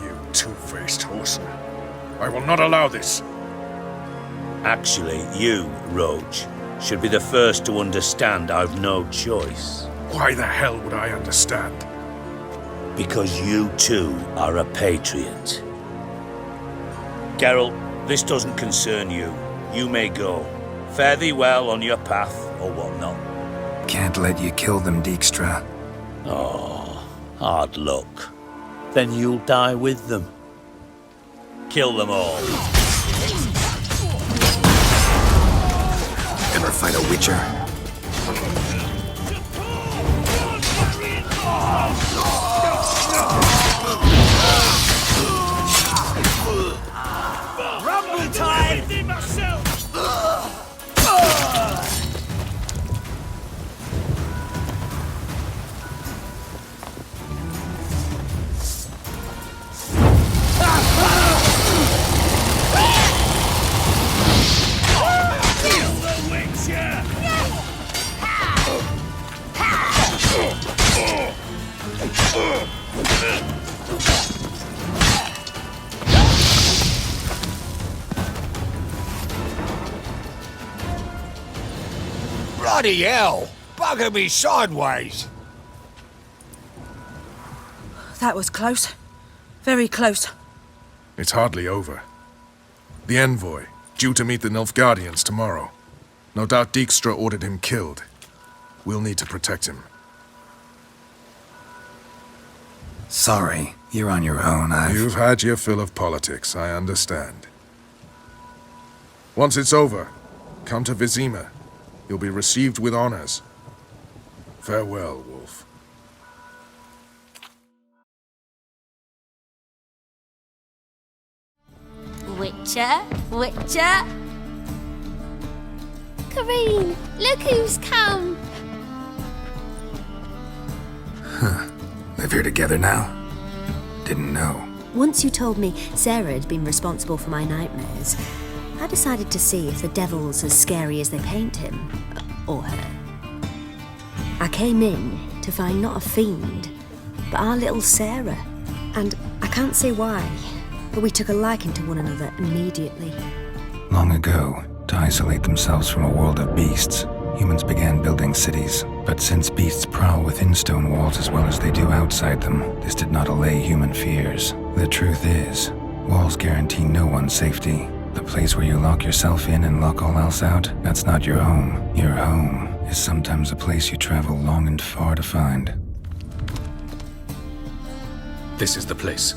You two-faced horse. I will not allow this. Actually, you, Roach, should be the first to understand I've no choice. Why the hell would I understand? Because you too are a patriot. Geralt, this doesn't concern you. You may go. Fare thee well on your path, or whatnot. Can't let you kill them, Dijkstra. Oh, hard luck. Then you'll die with them. Kill them all. Ever fight a witcher? Rumble time! Bloody hell! Bugger me sideways! That was close. Very close. It's hardly over. The envoy, due to meet the Nilfgaardians tomorrow. No doubt Dijkstra ordered him killed. We'll need to protect him. Sorry. You're on your own, You've had your fill of politics, I understand. Once it's over, come to Vizima. You'll be received with honors. Farewell, Wolf. Witcher? Witcher? Kareen, look who's come! Live here together now? Didn't know. Once you told me Sarah had been responsible for my nightmares, I decided to see if the devil's as scary as they paint him. Or her. I came in to find not a fiend, but our little Sarah. And I can't say why, but we took a liking to one another immediately. Long ago, to isolate themselves from a world of beasts, humans began building cities. But since beasts prowl within stone walls as well as they do outside them, this did not allay human fears. The truth is, walls guarantee no one's safety. The place where you lock yourself in and lock all else out, that's not your home. Your home is sometimes a place you travel long and far to find. This is the place.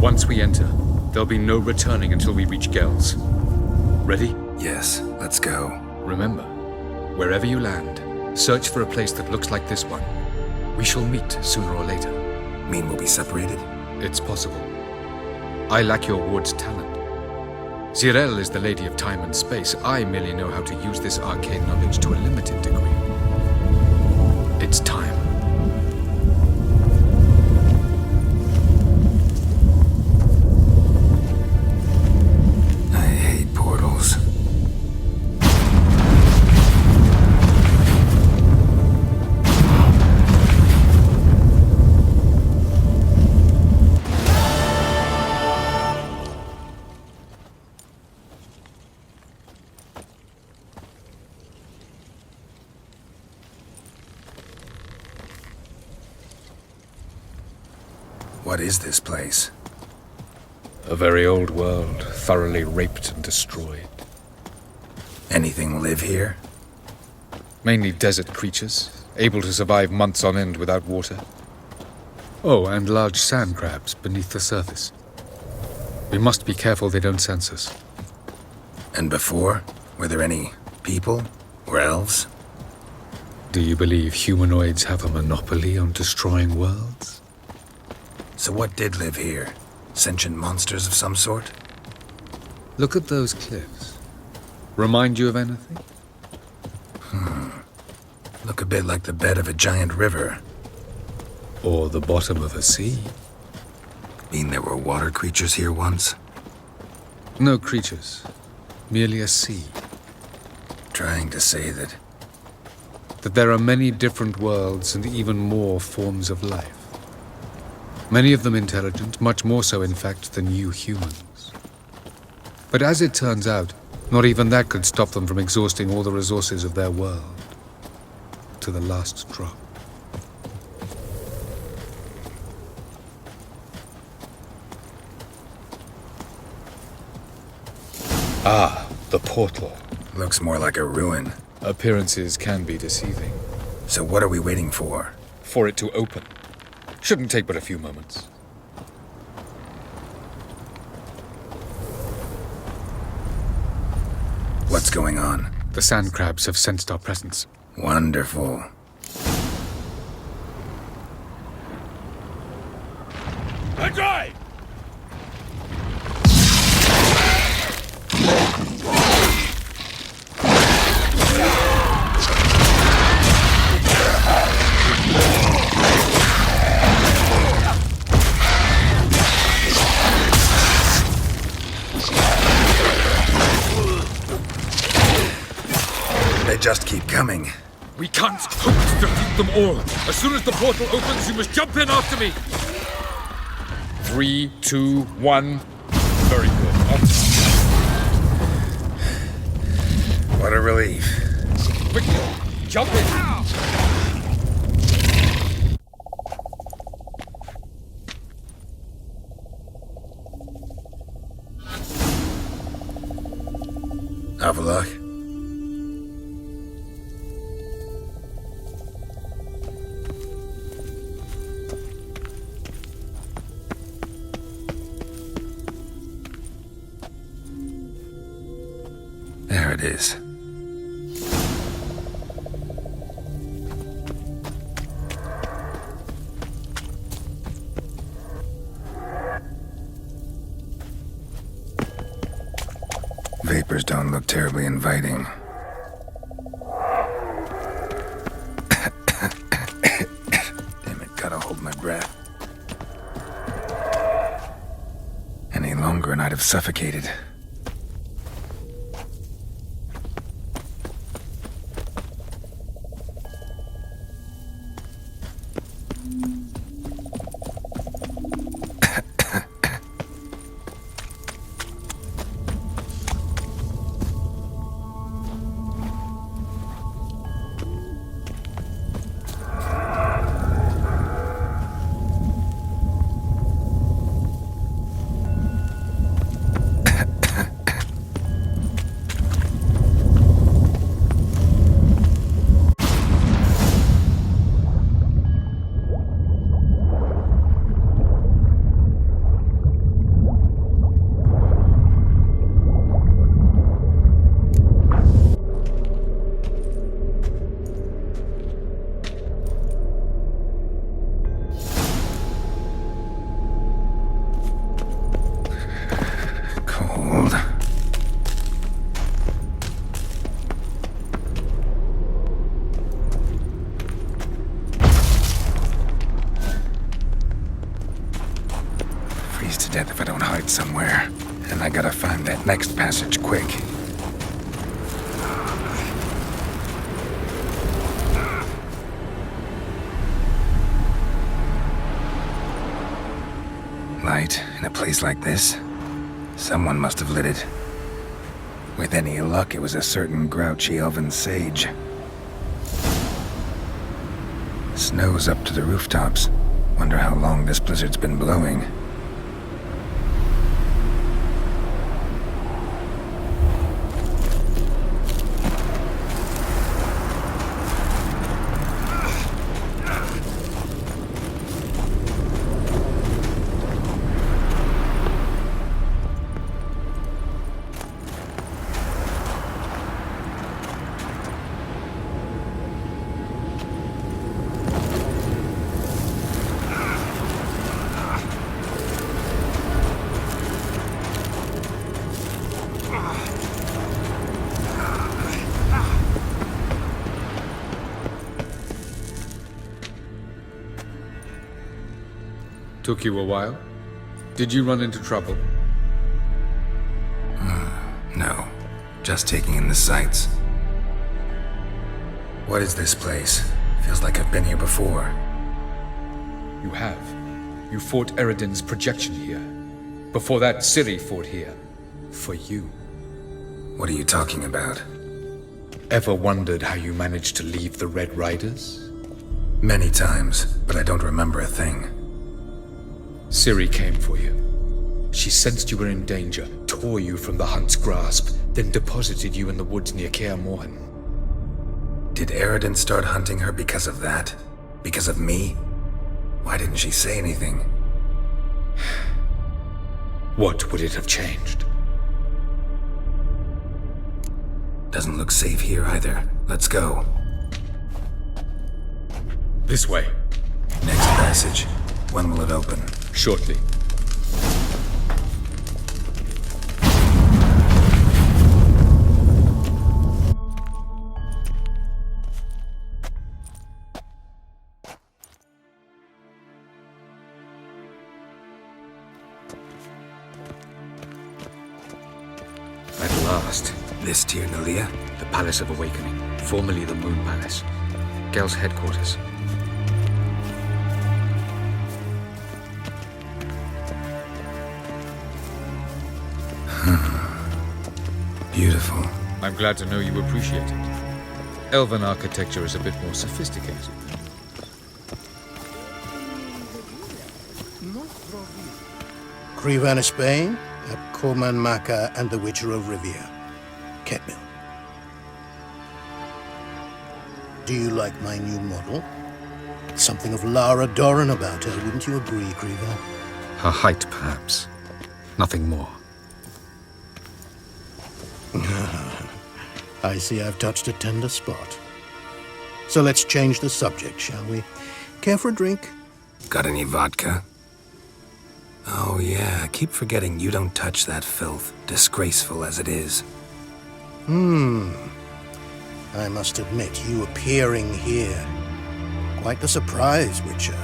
Once we enter, there'll be no returning until we reach Gel's. Ready? Yes, let's go. Remember, wherever you land, search for a place that looks like this one. We shall meet sooner or later. Mean we'll be separated? It's possible. I lack your ward's talent. Zirel is the lady of time and space. I merely know how to use this arcane knowledge to a limited degree. It's time. I hate portals. What is this place? A very old world, thoroughly raped and destroyed. Anything live here? Mainly desert creatures, able to survive months on end without water. Oh, and large sand crabs beneath the surface. We must be careful they don't sense us. And before, were there any people or elves? Do you believe humanoids have a monopoly on destroying worlds? So what did live here? Sentient monsters of some sort? Look at those cliffs. Remind you of anything? Look a bit like the bed of a giant river. Or the bottom of a sea. Mean there were water creatures here once? No creatures. Merely a sea. Trying to say that there are many different worlds and even more forms of life. Many of them intelligent, much more so in fact than you humans. But as it turns out, not even that could stop them from exhausting all the resources of their world. To the last drop. Ah, the portal. looks more like a ruin. Appearances can be deceiving. So what are we waiting for? For it to open. Shouldn't take but a few moments. What's going on? The sand crabs have sensed our presence. Wonderful. A drive! They just keep coming. We can't hope to defeat them all. As soon as the portal opens, you must jump in after me. 3, 2, 1. Very good. What a relief. Quickly, jump in. Avalok. it is. Vapors don't look terribly inviting. Damn it, gotta hold my breath. Any longer and I'd have suffocated. To death if I don't hide somewhere. And I gotta find that next passage quick. Light in a place like this? Someone must have lit it. With any luck, it was a certain grouchy elven sage. Snow's up to the rooftops. Wonder how long this blizzard's been blowing. Took you a while? Did you run into trouble? No. Just taking in the sights. What is this place? Feels like I've been here before. You have. You fought Eredin's projection here. Before that, Ciri fought here. For you. What are you talking about? Ever wondered how you managed to leave the Red Riders? Many times, but I don't remember a thing. Ciri came for you. She sensed you were in danger, tore you from the Hunt's grasp, then deposited you in the woods near Kaer Morhen. Did Eredin start hunting her because of that? Because of me? Why didn't she say anything? What would it have changed? Doesn't look safe here either. Let's go. This way. Next passage. When will it open? Shortly. At last. This Tir Nalia? The Palace of Awakening, formerly the Moon Palace. Gel's headquarters. Beautiful. I'm glad to know you appreciate it. Elven architecture is a bit more sophisticated. Crevan Spain, at Corman Maka and the Witcher of Rivia. Ketmill. Do you like my new model? Something of Lara Doran about her, wouldn't you agree, Crevan? Her height, perhaps. Nothing more. I see I've touched a tender spot. So let's change the subject, shall we? Care for a drink? Got any vodka? Oh yeah, I keep forgetting you don't touch that filth, disgraceful as it is. I must admit, you appearing here, quite the surprise, Witcher.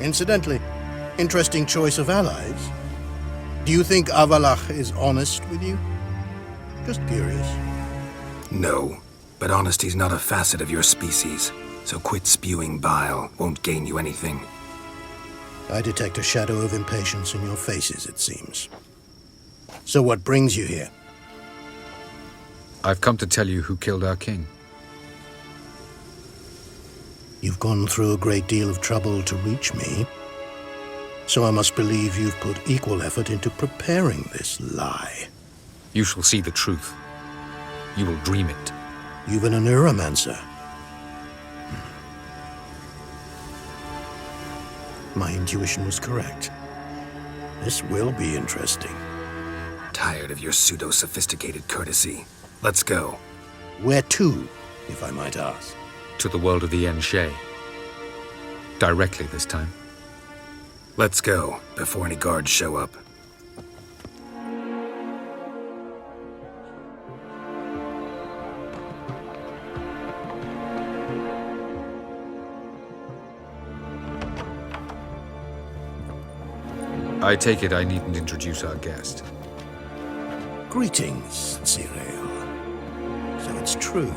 Incidentally, interesting choice of allies. Do you think Avalach is honest with you? Just curious. No, but honesty's not a facet of your species, so quit spewing bile, won't gain you anything. I detect a shadow of impatience in your faces, it seems. So what brings you here? I've come to tell you who killed our king. You've gone through a great deal of trouble to reach me, so I must believe you've put equal effort into preparing this lie. You shall see the truth. You will dream it. Even a neuromancer. My intuition was correct. This will be interesting. Tired of your pseudo-sophisticated courtesy. Let's go. Where to, if I might ask? To the world of the Enshe. Directly this time. Let's go, before any guards show up. I take it I needn't introduce our guest. Greetings, Cyril. So it's true.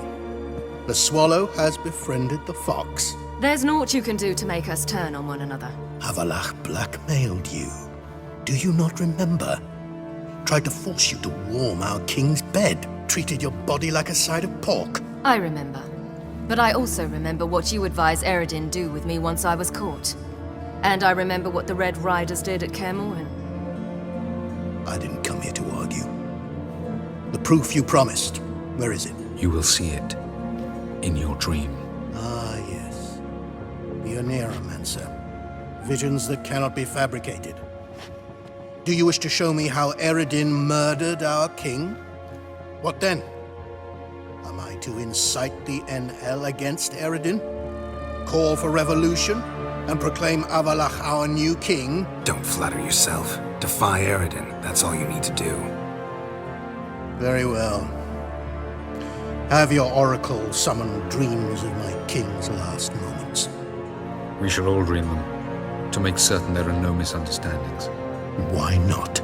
The swallow has befriended the fox. There's naught you can do to make us turn on one another. Avalach blackmailed you. Do you not remember? Tried to force you to warm our king's bed. Treated your body like a side of pork. I remember. But I also remember what you advised Eredin do with me once I was caught. And I remember what the Red Riders did at Kaer Morhen. I didn't come here to argue. The proof you promised, where is it? You will see it. In your dream. Ah, yes. The Neuromancer. Visions that cannot be fabricated. Do you wish to show me how Eredin murdered our king? What then? Am I to incite the NL against Eredin? Call for revolution? And proclaim Avalach our new king? Don't flatter yourself. Defy Eredin. That's all you need to do. Very well. Have your oracle summon dreams of my king's last moments. We shall all dream them, to make certain there are no misunderstandings. Why not?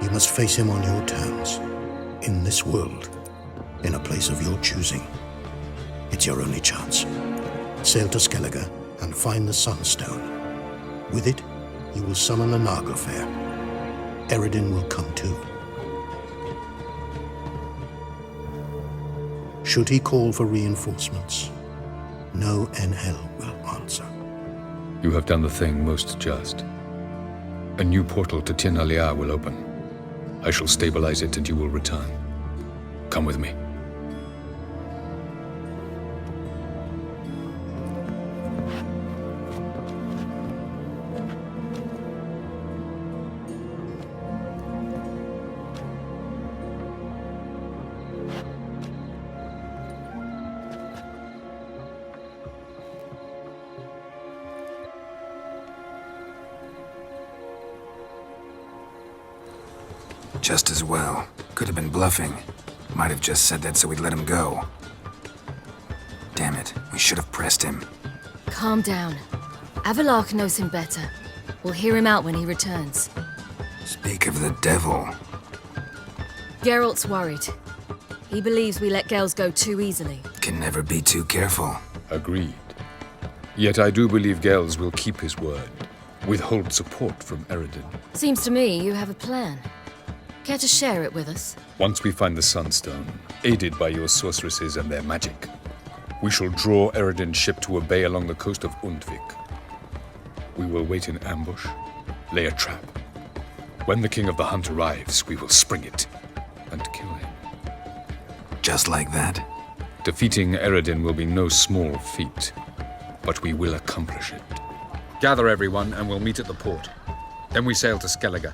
You must face him on your terms. In this world. In a place of your choosing. It's your only chance. Sail to Skellige and find the Sunstone. With it, you will summon a Nagelfair. Eredin will come too. Should he call for reinforcements, no NL will answer. You have done the thing most just. A new portal to Tin Alia will open. I shall stabilize it and you will return. Come with me. Just as well. Could have been bluffing. Might have just said that so we'd let him go. Damn it, we should have pressed him. Calm down. Avalark knows him better. We'll hear him out when he returns. Speak of the devil. Geralt's worried. He believes we let girls go too easily. Can never be too careful. Agreed. Yet I do believe Gels will keep his word. Withhold support from Eredin. Seems to me you have a plan. Care to share it with us? Once we find the Sunstone, aided by your sorceresses and their magic, we shall draw Eredin's ship to a bay along the coast of Undvik. We will wait in ambush, lay a trap. When the King of the Hunt arrives, we will spring it and kill him. Just like that? Defeating Eredin will be no small feat, but we will accomplish it. Gather everyone and we'll meet at the port. Then we sail to Skellige.